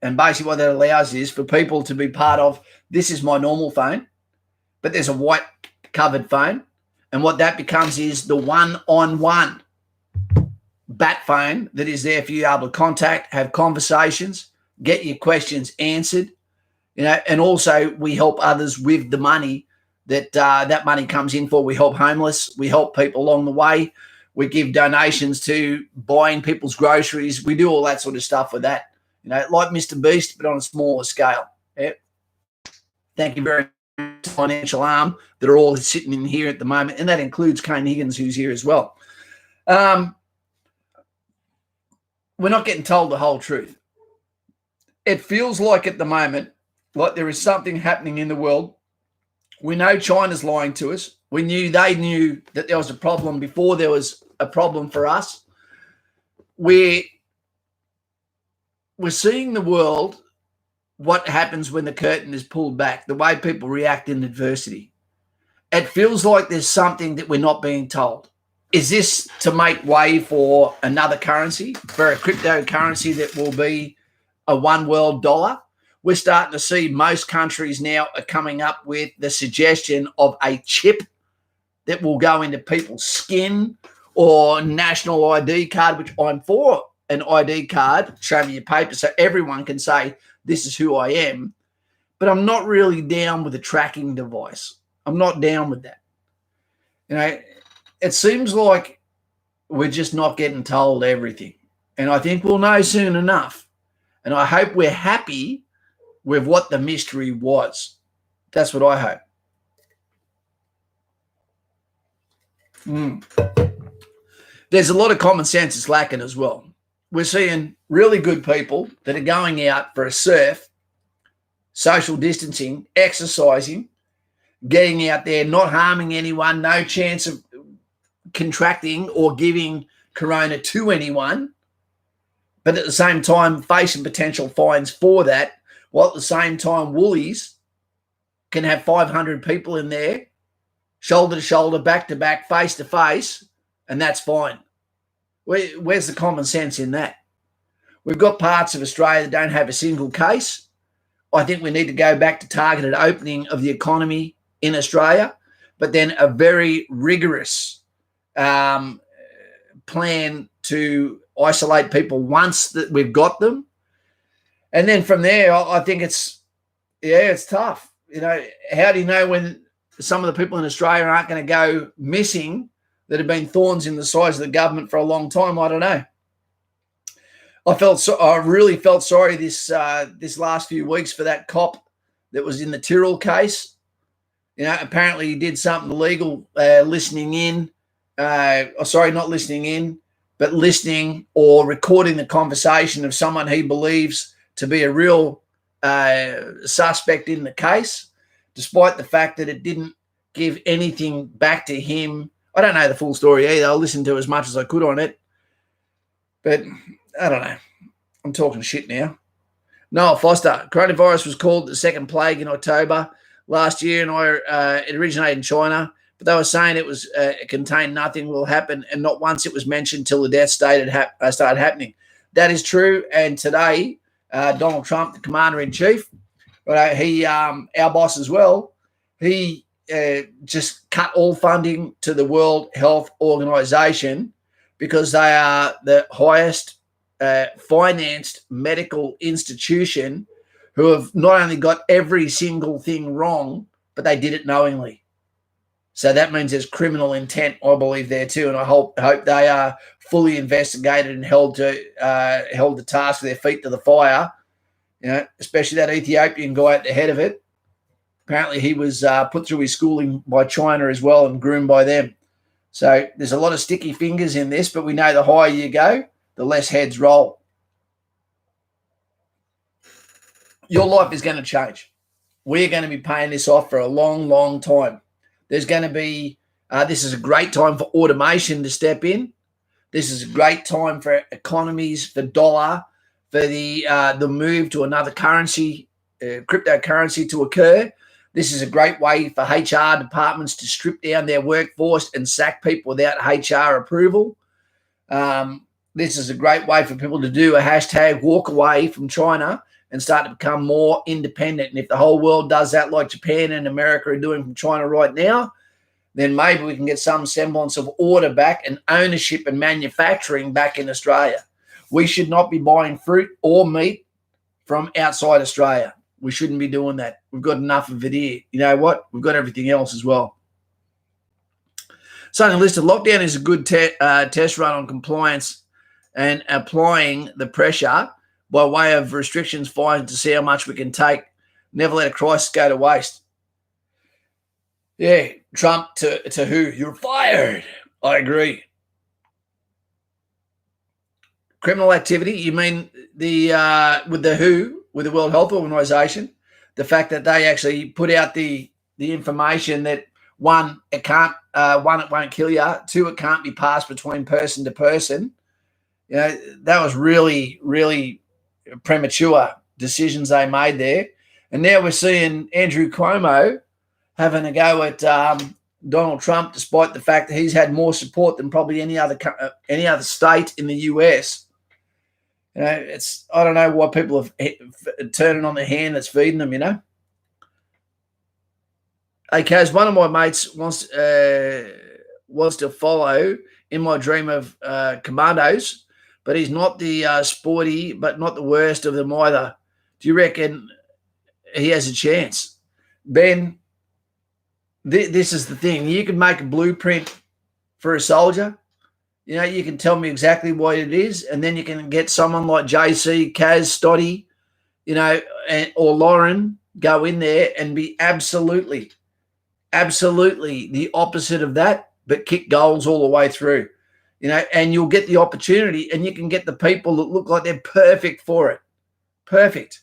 And basically what that allows is for people to be part of, this is my normal phone, but there's a white covered phone. And what that becomes is the one-on-one bat phone that is there for you able to contact, have conversations, get your questions answered, and also we help others with the money that money comes in for. We help homeless. We help people along the way. We give donations to buying people's groceries. We do all that sort of stuff with that, like Mr. Beast, but on a smaller scale. Yeah. Thank you very much, financial arm that are all sitting in here at the moment, and that includes Kane Higgins, who's here as well. We're not getting told the whole truth. It feels like at the moment, like there is something happening in the world. We know China's lying to us. They knew that there was a problem before there was a problem for us. We're seeing the world, what happens when the curtain is pulled back, the way people react in adversity. It feels like there's something that we're not being told. Is this to make way for another currency, for a cryptocurrency that will be a one world dollar? We're starting to see most countries now are coming up with the suggestion of a chip that will go into people's skin or national ID card, which I'm for an ID card, show me your paper so everyone can say, this is who I am. But I'm not really down with a tracking device. I'm not down with that. It seems like we're just not getting told everything. And I think we'll know soon enough. And I hope we're happy with what the mystery was. That's what I hope. There's a lot of common sense that's lacking as well. We're seeing really good people that are going out for a surf, social distancing, exercising, getting out there, not harming anyone, no chance of contracting or giving corona to anyone, but at the same time facing potential fines for that, while at the same time Woolies can have 500 people in there, shoulder to shoulder, back to back, face to face, and that's fine. Where's the common sense in that? We've got parts of Australia that don't have a single case. I think we need to go back to targeted opening of the economy in Australia, but then a very rigorous plan to isolate people once that we've got them. And then from there, I think it's tough. How do you know when some of the people in Australia aren't going to go missing that have been thorns in the sides of the government for a long time? I don't know. I really felt sorry this last few weeks for that cop that was in the Tyrrell case. Apparently he did something illegal, listening in. Not listening in, but listening or recording the conversation of someone he believes to be a real suspect in the case, despite the fact that it didn't give anything back to him. I don't know the full story either. I listened to as much as I could on it. But I don't know. I'm talking shit now. Noel Foster, coronavirus was called the second plague in October last year, and it originated in China. But they were saying it contained nothing will happen, and not once it was mentioned till the death started happening. That is true. And today, Donald Trump, the commander-in-chief, our boss as well, he just cut all funding to the World Health Organization because they are the highest financed medical institution who have not only got every single thing wrong, but they did it knowingly. So that means there's criminal intent, I believe, there too. And I hope they are fully investigated and held to task with their feet to the fire. Especially that Ethiopian guy at the head of it. Apparently he was put through his schooling by China as well and groomed by them. So there's a lot of sticky fingers in this, but we know the higher you go, the less heads roll. Your life is going to change. We're going to be paying this off for a long, long time. There's going to be, this is a great time for automation to step in. This is a great time for economies, for dollar, for the move to another currency, cryptocurrency to occur. This is a great way for HR departments to strip down their workforce and sack people without HR approval. This is a great way for people to do a hashtag walk away from China and start to become more independent. And if the whole world does that like Japan and America are doing from China right now, then maybe we can get some semblance of order back and ownership and manufacturing back in Australia. We should not be buying fruit or meat from outside Australia. We shouldn't be doing that. We've got enough of it here. You know what? We've got everything else as well. So listed, lockdown is a good test run on compliance and applying the pressure by way of restrictions, fines to see how much we can take. Never let a crisis go to waste. Yeah, Trump to who? You're fired. I agree. Criminal activity, you mean the with the WHO, with the World Health Organization, the fact that they actually put out the information that one, it won't kill you. Two, it can't be passed between person to person. You know, that was really, really premature decisions they made there. And now we're seeing Andrew Cuomo having a go at Donald Trump, despite the fact that he's had more support than probably any other state in the US. You know, I don't know why people are turning on the hand that's feeding them, you know. Okay, as one of my mates wants to follow in my dream of commandos, but he's not the sporty, but not the worst of them either. Do you reckon he has a chance? Ben, this is the thing. You can make a blueprint for a soldier. You know, you can tell me exactly what it is, and then you can get someone like JC, Kaz, Stoddy, you know, or Lauren go in there and be absolutely the opposite of that, but kick goals all the way through, you know, and you'll get the opportunity and you can get the people that look like they're perfect for it. Perfect.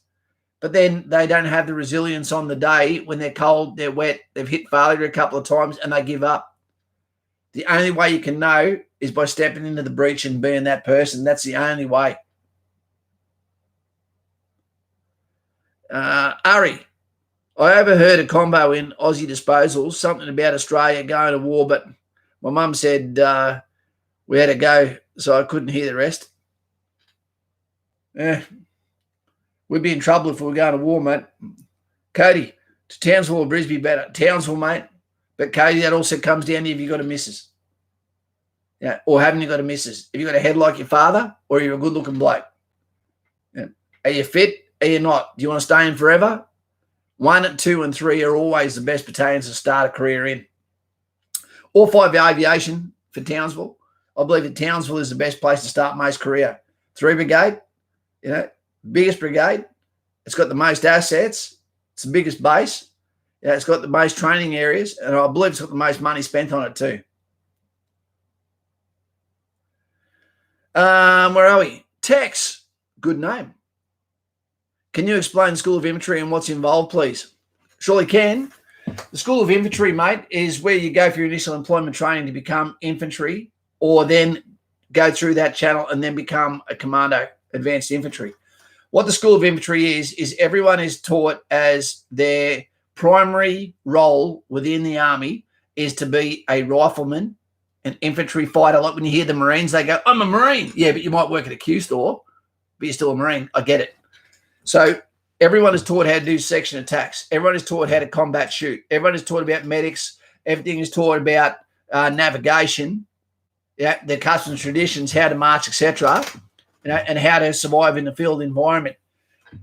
But then they don't have the resilience on the day when they're cold, they're wet, they've hit failure a couple of times and they give up. The only way you can know is by stepping into the breach and being that person. That's the only way. Ari, I overheard a combo in Aussie Disposals, something about Australia going to war, but my mum said we had to go, so I couldn't hear the rest. We'd be in trouble if we were going to war, mate. Cody, to Townsville or Brisbane better? Townsville, mate. But Cody, that also comes down to if you've got a missus. Yeah, or haven't you got a missus? Have you got a head like your father, or you're a good-looking bloke? Yeah. Are you fit? Are you not? Do you want to stay in forever? 1, 2, and 3 are always the best battalions to start a career in. All 5 aviation for Townsville. I believe that Townsville is the best place to start most career. 3 Brigade, you know, biggest brigade. It's got the most assets. It's the biggest base. Yeah, it's got the most training areas, and I believe it's got the most money spent on it too. Where are we? Tex, good name. Can you explain the School of Infantry and what's involved, please? Surely can. The School of Infantry, mate, is where you go for your initial employment training to become infantry, or then go through that channel and then become a commando, advanced infantry. What the School of Infantry is everyone is taught as their primary role within the army is to be a rifleman, an infantry fighter. Like when you hear the Marines, they go, I'm a Marine. Yeah, but you might work at a Q store, but you're still a Marine. I get it. So everyone is taught how to do section attacks. Everyone is taught how to combat shoot. Everyone is taught about medics. Everything is taught about navigation, yeah, their customs, traditions, how to march, etc., you know, and how to survive in the field environment,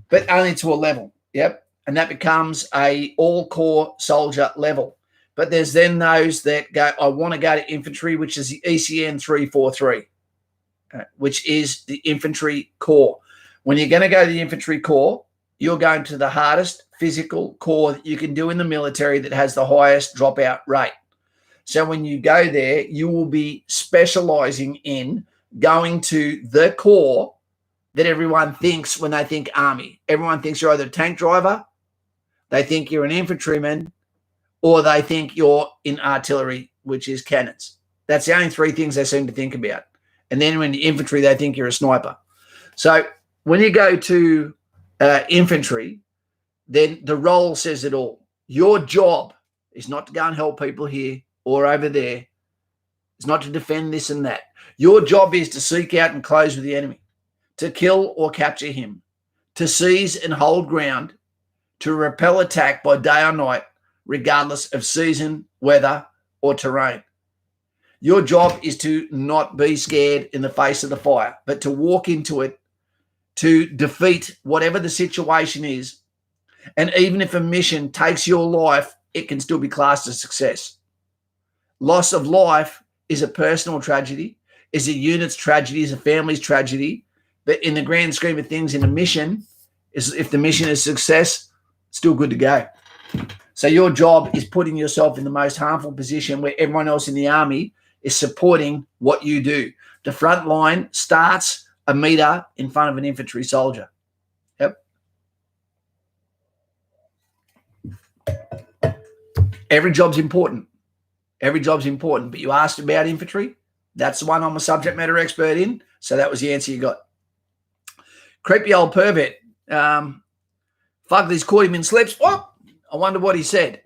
but only to a level. Yep. And that becomes a all-corps soldier level. But there's then those that go, I want to go to infantry, which is the ECN 343, which is the infantry corps. When you're going to go to the infantry corps, you're going to the hardest, physical core that you can do in the military that has the highest dropout rate. So when you go there, you will be specializing in going to the core that everyone thinks when they think Army. Everyone thinks you're either a tank driver, they think you're an infantryman, or they think you're in artillery, which is cannons. That's the only three things they seem to think about. And then when you're infantry, they think you're a sniper. So when you go to infantry, then the role says it all. Your job is not to go and help people here or over there. It's not to defend this and that. Your job is to seek out and close with the enemy, to kill or capture him, to seize and hold ground, to repel attack by day or night, regardless of season, weather, or terrain. Your job is to not be scared in the face of the fire, but to walk into it, to defeat whatever the situation is. And even if a mission takes your life, it can still be classed as success. Loss of life is a personal tragedy, is a unit's tragedy, is a family's tragedy. But in the grand scheme of things, in a mission, if the mission is success, still good to go. So your job is putting yourself in the most harmful position where everyone else in the army is supporting what you do. The front line starts a meter in front of an infantry soldier. Yep. Every job's important. Every job's important. But you asked about infantry. That's the one I'm a subject matter expert in. So that was the answer you got. Creepy old pervert. Fugly's caught him in slips. Oh, I wonder what he said.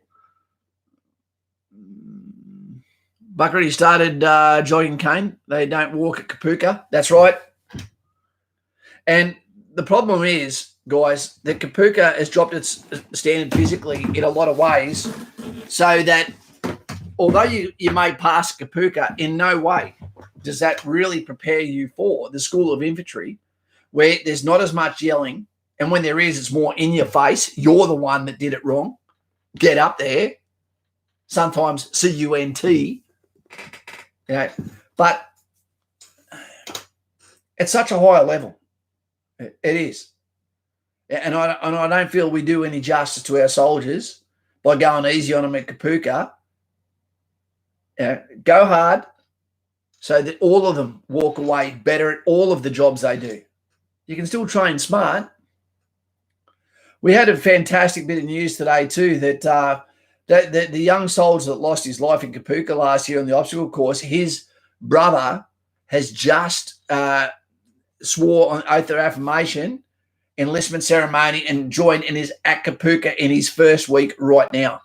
Buckery started jogging cane. They don't walk at Kapooka. That's right. And the problem is, guys, that Kapooka has dropped its standard physically in a lot of ways, so that although you may pass Kapooka, in no way does that really prepare you for the School of Infantry, where there's not as much yelling. And when there is, it's more in your face. You're the one that did it wrong. Get up there. Sometimes CUNT. But it's such a higher level. It is. And I don't feel we do any justice to our soldiers by going easy on them at Kapooka. Go hard so that all of them walk away better at all of the jobs they do. You can still train smart. We had a fantastic bit of news today too that the young soldier that lost his life in Kapooka last year on the obstacle course, his brother has just swore on oath of affirmation, enlistment ceremony, and joined and is at Kapooka in his first week right now.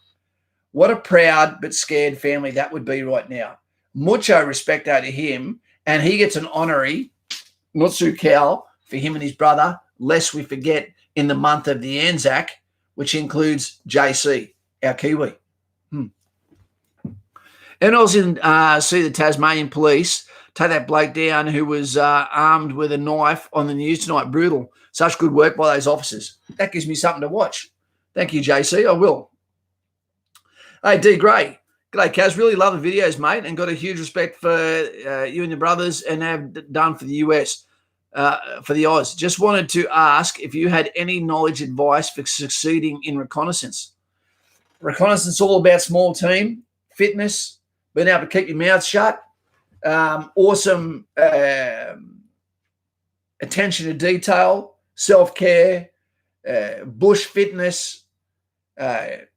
What a proud but scared family that would be right now. Mucho respect out to him, and he gets an honorary Mutsu Cow for him and his brother, lest we forget, in the month of the Anzac, which includes JC, our Kiwi. And I was in see the Tasmanian police take that bloke down who was armed with a knife on the news tonight. Brutal. Such good work by those officers. That gives me something to watch. Thank you, JC. I will. Hey, D. Gray. G'day, Kaz. Really love the videos, mate, and got a huge respect for you and your brothers and have done for the US. For the Oz. Just wanted to ask if you had any knowledge, advice for succeeding in reconnaissance. Reconnaissance is all about small team, fitness, being able to keep your mouth shut, awesome attention to detail, self-care, bush fitness,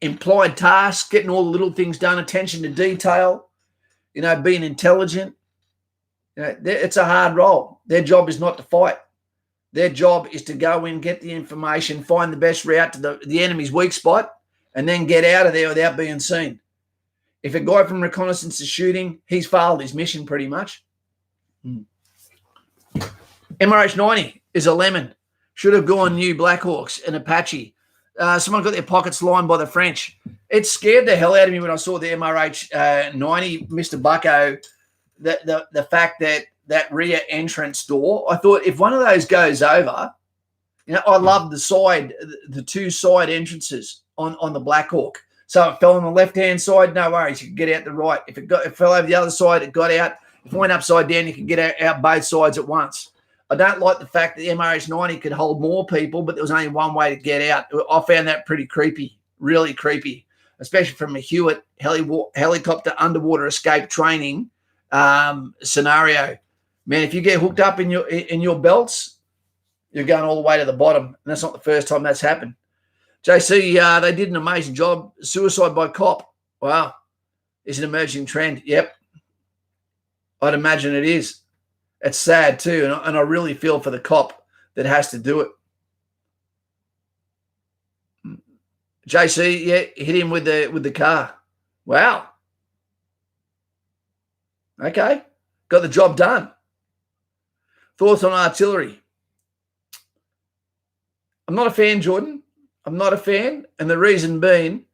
implied tasks, getting all the little things done, attention to detail, being intelligent. It's a hard role. Their job is not to fight. Their job is to go in, get the information, find the best route to the enemy's weak spot, and then get out of there without being seen. If a guy from reconnaissance is shooting, he's failed his mission pretty much. MRH 90 is a lemon. Should have gone new Blackhawks and Apache. Someone got their pockets lined by the French. It scared the hell out of me when I saw the MRH 90, Mr. Bucko. The fact that rear entrance door, I thought if one of those goes over, I love the two side entrances on the Black Hawk. So it fell on the left-hand side, no worries, you could get out the right. If it fell over the other side, it got out. If it went upside down, you could get out both sides at once. I don't like the fact that the MRH-90 could hold more people, but there was only one way to get out. I found that pretty creepy, really creepy, especially from a Hewitt helicopter underwater escape training scenario. Man, if you get hooked up in your belts, you're going all the way to the bottom. And that's not the first time that's happened. JC, they did an amazing job. Suicide by cop. Wow. It's an emerging trend. Yep. I'd imagine it is. It's sad too. And I really feel for the cop that has to do it. JC, yeah, hit him with the car. Wow. Okay. Got the job done. Thoughts on artillery? I'm not a fan, Jordan. I'm not a fan. And the reason being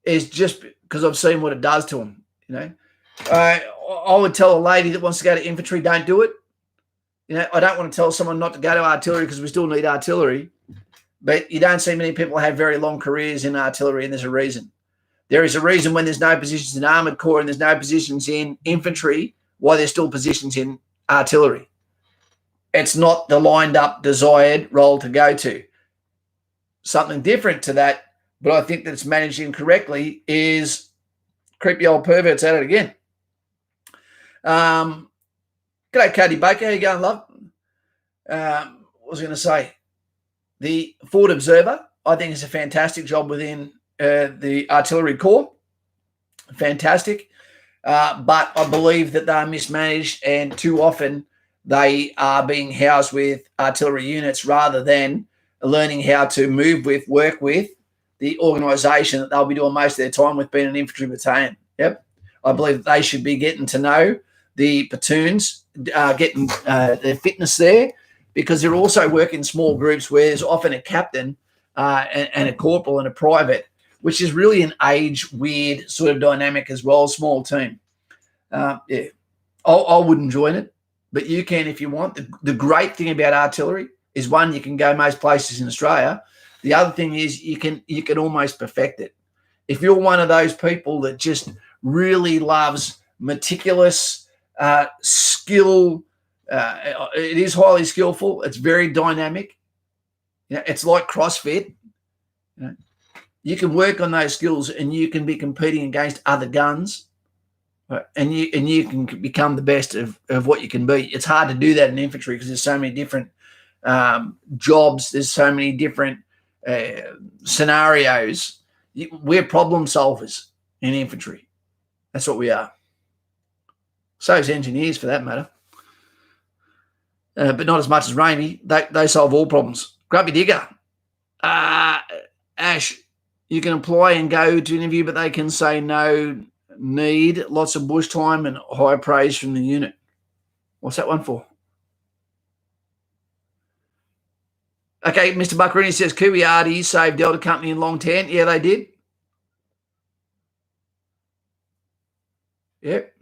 is just because I've seen what it does to them. You know, I would tell a lady that wants to go to infantry, don't do it. You know, I don't want to tell someone not to go to artillery because we still need artillery. But you don't see many people have very long careers in artillery, and there's a reason. There is a reason when there's no positions in Armoured Corps and there's no positions in infantry, why there's still positions in artillery. It's not the lined up, desired role to go to. Something different to that, but I think that it's managed incorrectly, is creepy old perverts at it again. G'day, Cody Baker. How you going, love? What was I going to say? The Forward Observer, I think, is a fantastic job within the Artillery Corps. Fantastic. But I believe that they are mismanaged, and too often they are being housed with artillery units rather than learning how to work with the organisation that they'll be doing most of their time with, being an infantry battalion. Yep. I believe that they should be getting to know the platoons, getting their fitness there, because they're also working in small groups where there's often a captain and a corporal and a private, which is really an age-weird sort of dynamic as well, small team. Yeah, I wouldn't join it, but you can if you want. The great thing about artillery is, one, you can go most places in Australia. The other thing is you can almost perfect it. If you're one of those people that just really loves meticulous skill, it is highly skillful. It's very dynamic. You know, it's like CrossFit. You know, you can work on those skills and you can be competing against other guns, right? and you can become the best of what you can be. It's hard to do that in infantry because there's so many different jobs. There's so many different scenarios. We're problem solvers in infantry. That's what we are. So is engineers, for that matter. But not as much as Ramey. They solve all problems. Grumpy Digger. Ash, you can apply and go to an interview, but they can say no need, lots of bush time and high praise from the unit. What's that one for? Okay, Mr. Buccarini says Kuwiati saved Delta Company in Long Tan. Yeah, they did. Yep.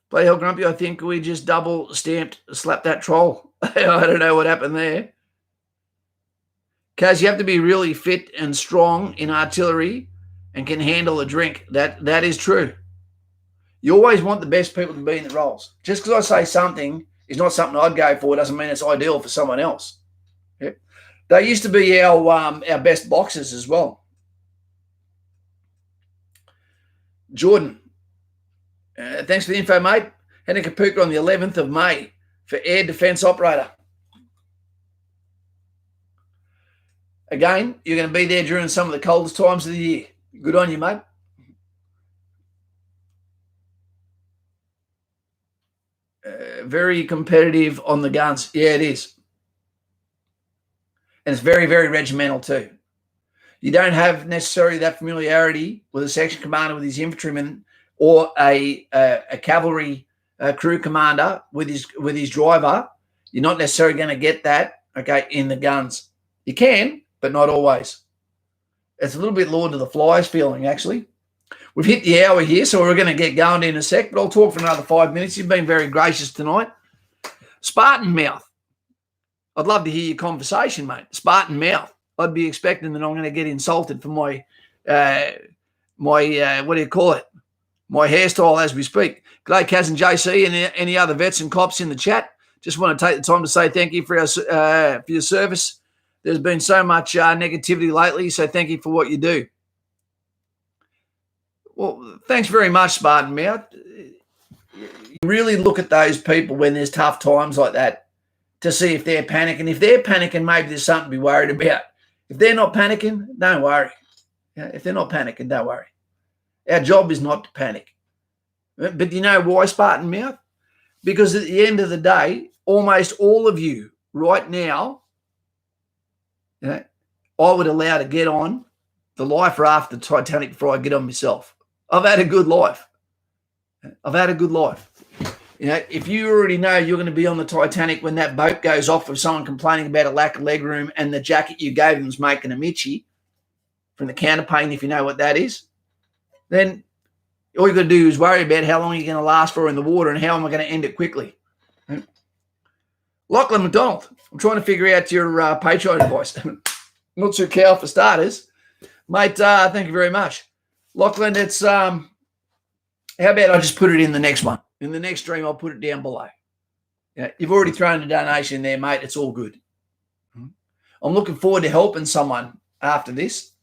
Bloody hell, Grumpy, I think we just double slapped that troll. I don't know what happened there. Kaz, you have to be really fit and strong in artillery and can handle a drink. That is true. You always want the best people to be in the roles. Just because I say something is not something I'd go for doesn't mean it's ideal for someone else. Yep. They used to be our best boxers as well. Jordan, thanks for the info, mate. Heading to Kapuka on the 11th of May for air defence operator. Again, you're going to be there during some of the coldest times of the year. Good on you, mate. Very competitive on the guns. Yeah, it is. And it's very, very regimental too. You don't have necessarily that familiarity with a section commander with his infantrymen, or a cavalry crew commander with his driver. You're not necessarily going to get that, okay, in the guns. You can, but not always. It's a little bit Lord of the Flies feeling, actually. We've hit the hour here, so we're going to get going in a sec, but I'll talk for another 5 minutes. You've been very gracious tonight. Spartan Mouth. I'd love to hear your conversation, mate. Spartan Mouth. I'd be expecting that I'm going to get insulted for my what do you call it? My hairstyle as we speak. G'day, Kaz and JC and any other vets and cops in the chat. Just want to take the time to say thank you for your service. There's been so much negativity lately, so thank you for what you do. Well, thanks very much, Spartan Mouth. You really look at those people when there's tough times like that to see if they're panicking. If they're panicking, maybe there's something to be worried about. If they're not panicking, don't worry. If they're not panicking, don't worry. Our job is not to panic. But you know why, Spartan Mouth? Because at the end of the day, almost all of you right now, I would allow to get on the life raft of Titanic before I get on myself. I've had a good life. If you already know you're going to be on the Titanic when that boat goes off with someone complaining about a lack of leg room and the jacket you gave them is making a mitchy from the counter pain, if you know what that is, then all you've got to do is worry about how long you're going to last for in the water and how am I going to end it quickly. Lachlan McDonald, I'm trying to figure out your Patreon advice. Not too cow for starters. Mate, thank you very much. Lachlan, it's how about I just put it in the next one? In the next stream, I'll put it down below. You've already thrown a donation there, mate. It's all good. I'm looking forward to helping someone after this.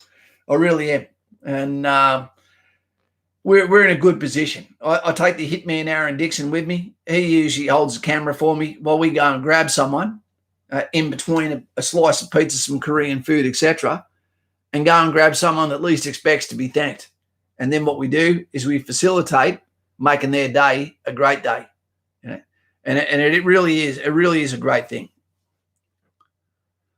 I really am. And we're in a good position. I take the hitman Aaron Dixon with me. He usually holds the camera for me while we go and grab someone in between a slice of pizza, some Korean food, etc., and go and grab someone that least expects to be thanked. And then what we do is we facilitate making their day a great day. And it really is a great thing.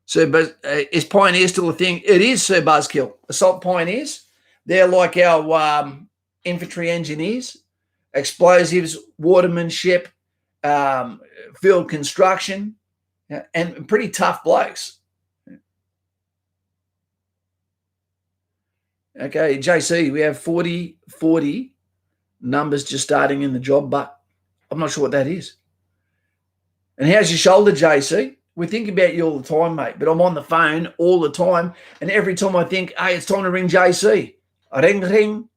So, but is Pioneer still a thing? It is, Sir Buzzkill. Assault Pioneers, they're like our infantry engineers, explosives, watermanship, field construction, and pretty tough blokes. Okay, JC, we have 40 numbers just starting in the job, but I'm not sure what that is. And how's your shoulder, JC? We think about you all the time, mate, but I'm on the phone all the time, and every time I think, hey, it's time to ring JC, ring, ring,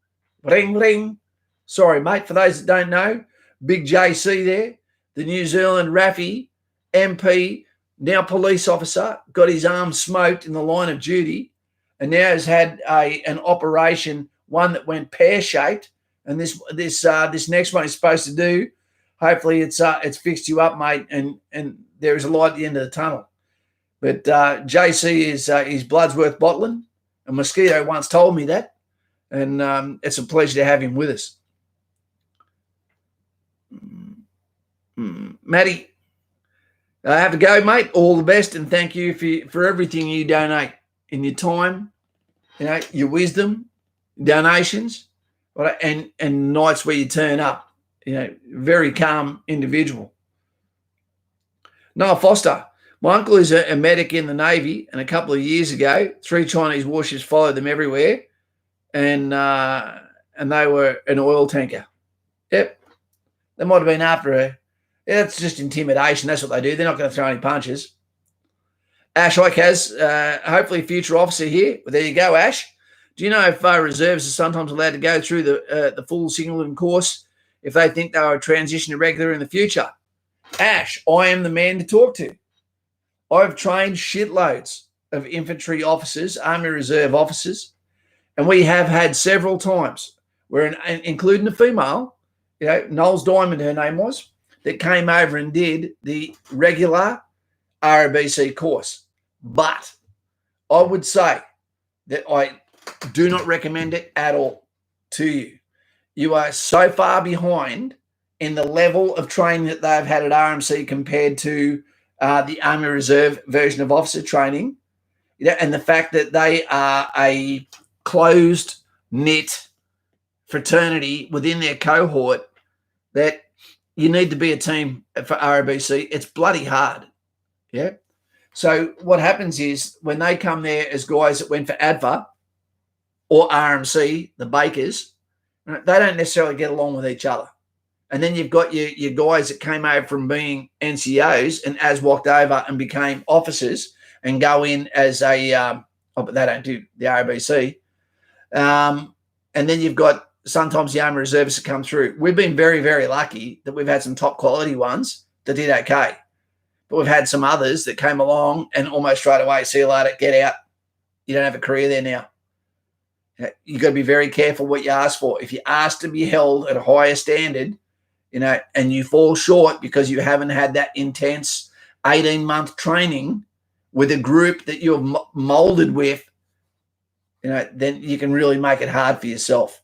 ring, ring. Sorry, mate, for those that don't know, big JC there, the New Zealand RAFI, MP, now police officer, got his arm smoked in the line of duty, and now has had an operation, one that went pear-shaped, and this next one is supposed to do. Hopefully, it's fixed you up, mate, and there is a light at the end of the tunnel. But JC is his blood's worth bottling. A Mosquito once told me that, and it's a pleasure to have him with us. Matty, I have to go, mate. All the best, and thank you for everything you donate in your time, your wisdom, donations, and nights where you turn up. Very calm individual. Noah Foster, my uncle is a medic in the Navy, and a couple of years ago, 3 Chinese warships followed them everywhere, and they were an oil tanker. Yep, they might have been after it's just intimidation. That's what they do. They're not going to throw any punches. Ash Ikaz, hopefully future officer here. Well, there you go, Ash. Do you know if reserves are sometimes allowed to go through the full signalling course if they think they are transition to regular in the future? Ash, I am the man to talk to. I've trained shitloads of infantry officers, Army Reserve officers, and we have had several times where, including a female, Knowles Diamond, her name was, that came over and did the regular ROBC course. But I would say that I do not recommend it at all to you. You are so far behind in the level of training that they've had at RMC compared to the Army Reserve version of officer training, and the fact that they are a closed-knit fraternity within their cohort, that you need to be a team for ROBC. It's bloody hard, yeah? So what happens is when they come there as guys that went for ADVA or RMC, the Bakers, they don't necessarily get along with each other. And then you've got your guys that came over from being NCOs and walked over and became officers and go in as but they don't do the ROBC. And then you've got sometimes the Army Reservists that come through. We've been very, very lucky that we've had some top quality ones that did okay. But we've had some others that came along and almost straight away, see you later, get out. You don't have a career there now. You've got to be very careful what you ask for. If you ask to be held at a higher standard, and you fall short because you haven't had that intense 18-month training with a group that you're molded with, then you can really make it hard for yourself.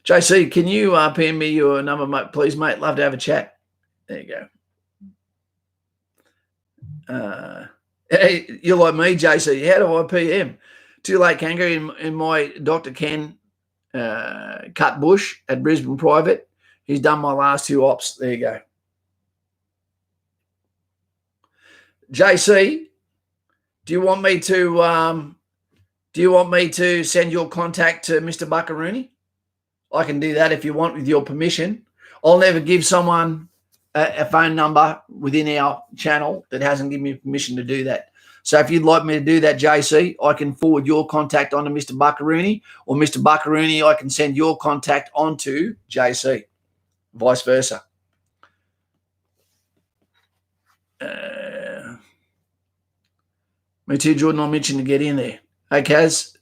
JC, can you PM me your number, mate? Please, mate. Love to have a chat. There you go. Hey, you're like me, JC. How do I PM? Too late, Kangaroo. In my Dr. Ken Cut Bush at Brisbane Private. He's done my last 2 ops. There you go. JC, do you want me to send your contact to Mr. Buckaroony? I can do that if you want with your permission. I'll never give someone a phone number within our channel that hasn't given me permission to do that. So if you'd like me to do that, JC, I can forward your contact on to Mr. Buckaroony, or Mr. Buckaroony, I can send your contact on to JC, vice versa. Me too, Jordan. I'll mention to get in there. Hey, Kaz.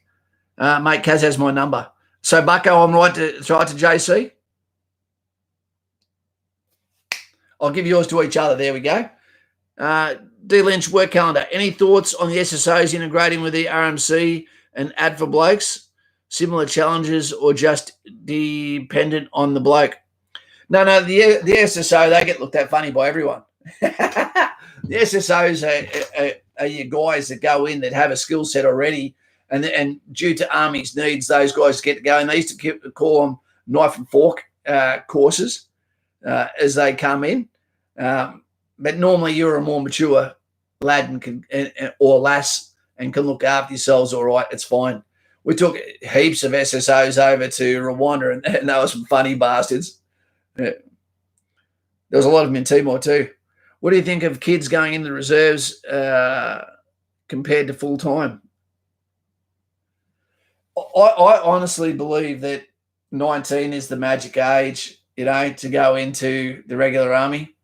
Mate, Kaz has my number. So, Bucko, I'm right to throw it to JC? I'll give yours to each other. There we go. D. Lynch, work calendar. Any thoughts on the SSOs integrating with the RMC and ad for blokes? Similar challenges or just dependent on the bloke? No, the SSO, they get looked at funny by everyone. The SSOs are your guys that go in that have a skill set already, and due to Army's needs, those guys get to go. And they used to call them knife and fork courses as they come in. But normally you're a more mature lad or lass and can look after yourselves all right. It's fine. We took heaps of SSOs over to Rwanda, and they were some funny bastards. There was a lot of them in Timor too. What do you think of kids going into the reserves compared to full-time? I honestly believe that 19 is the magic age, to go into the regular army.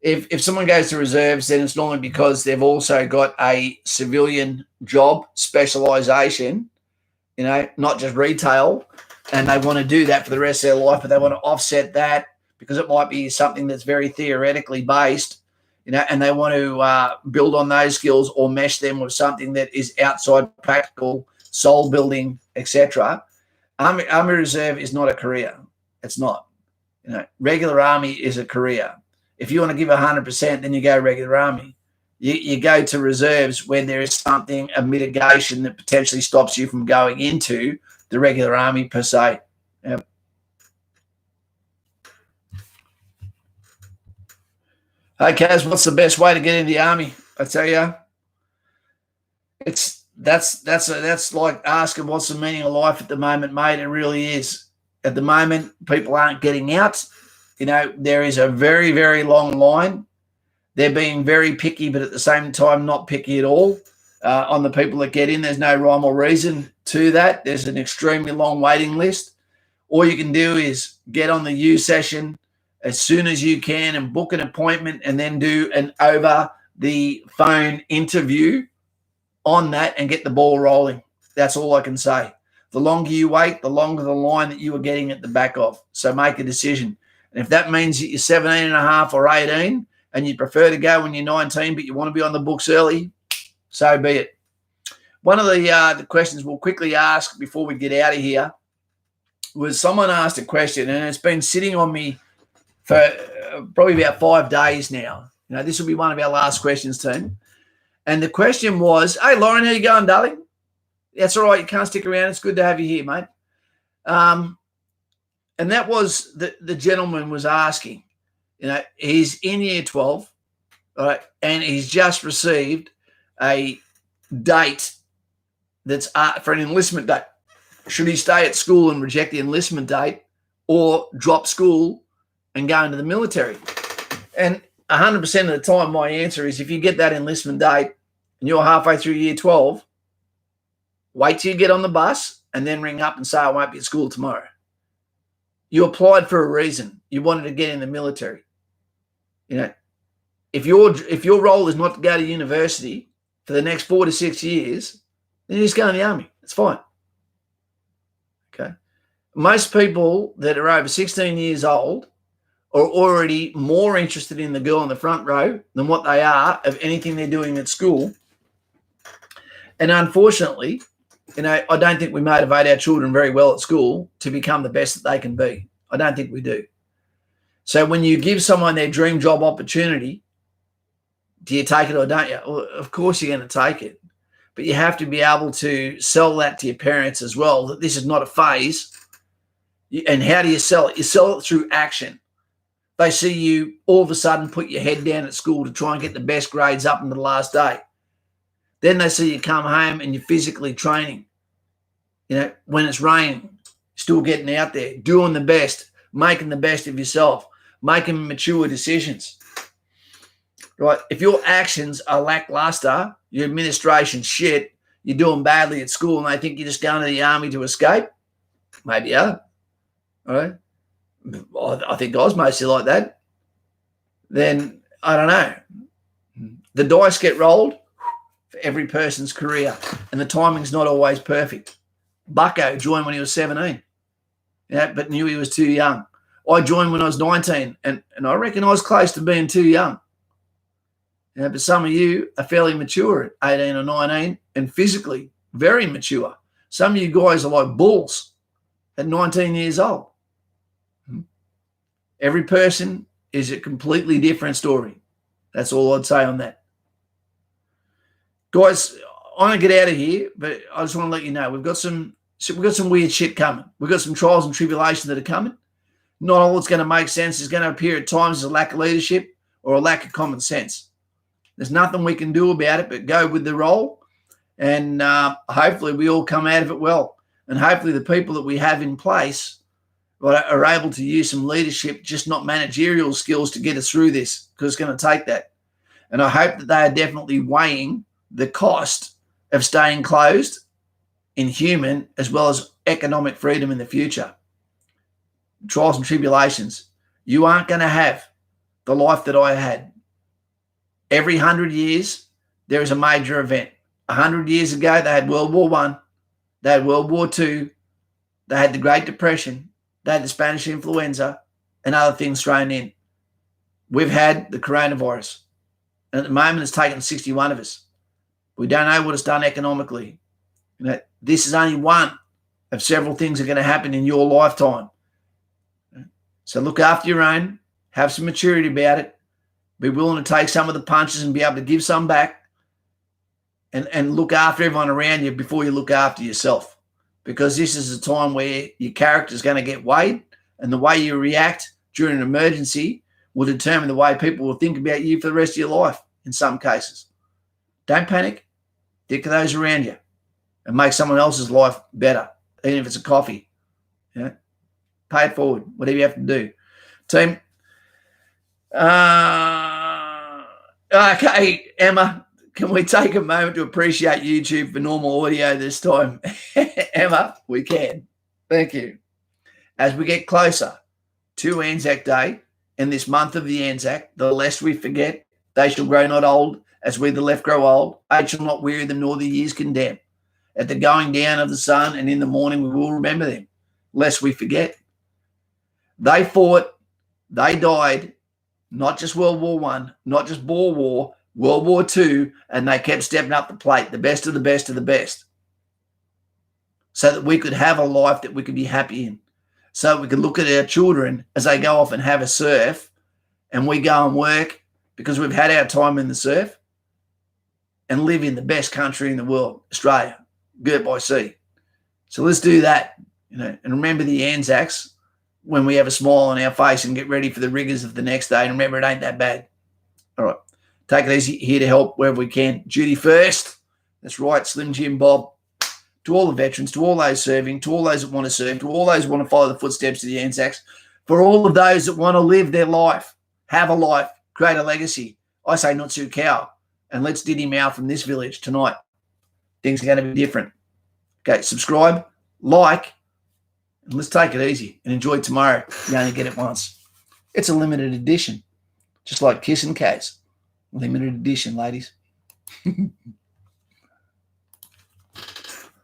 If someone goes to reserves, then it's normally because they've also got a civilian job specialisation, not just retail, and they want to do that for the rest of their life, but they want to offset that because it might be something that's very theoretically based, and they want to build on those skills or mesh them with something that is outside practical, soul building, etc. Army Reserve is not a career. It's not. Regular Army is a career. If you want to give 100%, then you go regular Army. You go to reserves when there is something, a mitigation that potentially stops you from going into the regular Army per se. Yep. Hey, Kaz, what's the best way to get into the Army? I tell you, that's like asking what's the meaning of life at the moment, mate. It really is. At the moment, people aren't getting out. There is a very, very long line. They're being very picky, but at the same time, not picky at all on the people that get in. There's no rhyme or reason to that. There's an extremely long waiting list. All you can do is get on the U session as soon as you can and book an appointment and then do an over-the-phone interview on that and get the ball rolling. That's all I can say. The longer you wait, the longer the line that you are getting at the back of. So make a decision. And if that means that you're 17 and a half or 18 and you prefer to go when you're 19 but you want to be on the books early, so be it. One of the questions we'll quickly ask before we get out of here was someone asked a question, and it's been sitting on me for probably about 5 days now. This will be one of our last questions, team. And the question was, hey, Lauren, how you going, darling? That's all right. You can't stick around. It's good to have you here, mate. And that was the gentleman was asking, he's in year 12, all right, and he's just received a date that's for an enlistment date. Should he stay at school and reject the enlistment date or drop school and go into the military? And 100% of the time, my answer is if you get that enlistment date and you're halfway through year 12, wait till you get on the bus and then ring up and say, I won't be at school tomorrow. You applied for a reason. You wanted to get in the military. You know, if your role is not to go to university for the next 4 to 6 years, then you just go in the army. It's fine. Okay. Most people that are over 16 years old are already more interested in the girl in the front row than what they are of anything they're doing at school. And unfortunately, I don't think we motivate our children very well at school to become the best that they can be. I don't think we do. So when you give someone their dream job opportunity, do you take it or don't you? Well, of course you're going to take it. But you have to be able to sell that to your parents as well, that this is not a phase. And how do you sell it? You sell it through action. They see you all of a sudden put your head down at school to try and get the best grades up into the last day. Then they see you come home and you're physically training. When it's raining, still getting out there, doing the best, making the best of yourself, making mature decisions. Right? If your actions are lackluster, your administration's shit, you're doing badly at school and they think you're just going to the army to escape, maybe you are. All right? I think I was mostly like that. Then, I don't know. The dice get rolled for every person's career, and the timing's not always perfect. Bucko joined when he was 17, but knew he was too young. I joined when I was 19, and I reckon I was close to being too young. But some of you are fairly mature at 18 or 19 and physically very mature. Some of you guys are like bulls at 19 years old. Every person is a completely different story. That's all I'd say on that. Guys, I'm going to get out of here, but I just want to let you know we've got some weird shit coming. We've got some trials and tribulations that are coming. Not all that's going to make sense is going to appear at times as a lack of leadership or a lack of common sense. There's nothing we can do about it but go with the role, and hopefully we all come out of it well. And hopefully the people that we have in place are able to use some leadership, just not managerial skills, to get us through this, because it's going to take that. And I hope that they are definitely weighing the cost of staying closed in human as well as economic freedom in the future. Trials and tribulations. You aren't going to have the life that I had. Every 100 years, there is a major event. 100 years ago, they had World War I, they had World War II, they had the Great Depression, they had the Spanish influenza, and other things thrown in. We've had the coronavirus. And at the moment, it's taken 61 of us. We don't know what it's done economically. This is only one of several things that are going to happen in your lifetime. So look after your own, have some maturity about it, be willing to take some of the punches and be able to give some back, and look after everyone around you before you look after yourself. Because this is a time where your character is going to get weighed, and the way you react during an emergency will determine the way people will think about you for the rest of your life in some cases. Don't panic. Think of those around you and make someone else's life better, even if it's a coffee. Pay it forward, whatever you have to do. Team. Okay, Emma, can we take a moment to appreciate YouTube for normal audio this time? Emma, we can. Thank you. As we get closer to Anzac Day and this month of the Anzac, the less we forget, they shall grow not old, as we the left grow old. Age shall not weary them, nor the years condemn. At the going down of the sun and in the morning we will remember them, lest we forget. They fought, they died, not just World War I, not just Boer War, World War II, and they kept stepping up the plate, the best of the best of the best, so that we could have a life that we could be happy in, so that we could look at our children as they go off and have a surf, and we go and work because we've had our time in the surf, and live in the best country in the world, Australia, girt by sea. So let's do that, and remember the Anzacs when we have a smile on our face and get ready for the rigors of the next day. And remember, it ain't that bad. All right. Take it easy, here to help wherever we can. Duty first. That's right, Slim Jim Bob. To all the veterans, to all those serving, to all those that want to serve, to all those who want to follow the footsteps of the Anzacs, for all of those that want to live their life, have a life, create a legacy, I say Nutsu Cow. And let's did him out from this village tonight. Things are going to be different. Okay, subscribe, like, and let's take it easy and enjoy tomorrow. You only get it once. It's a limited edition. just like Kiss and Kaz. Limited edition, ladies.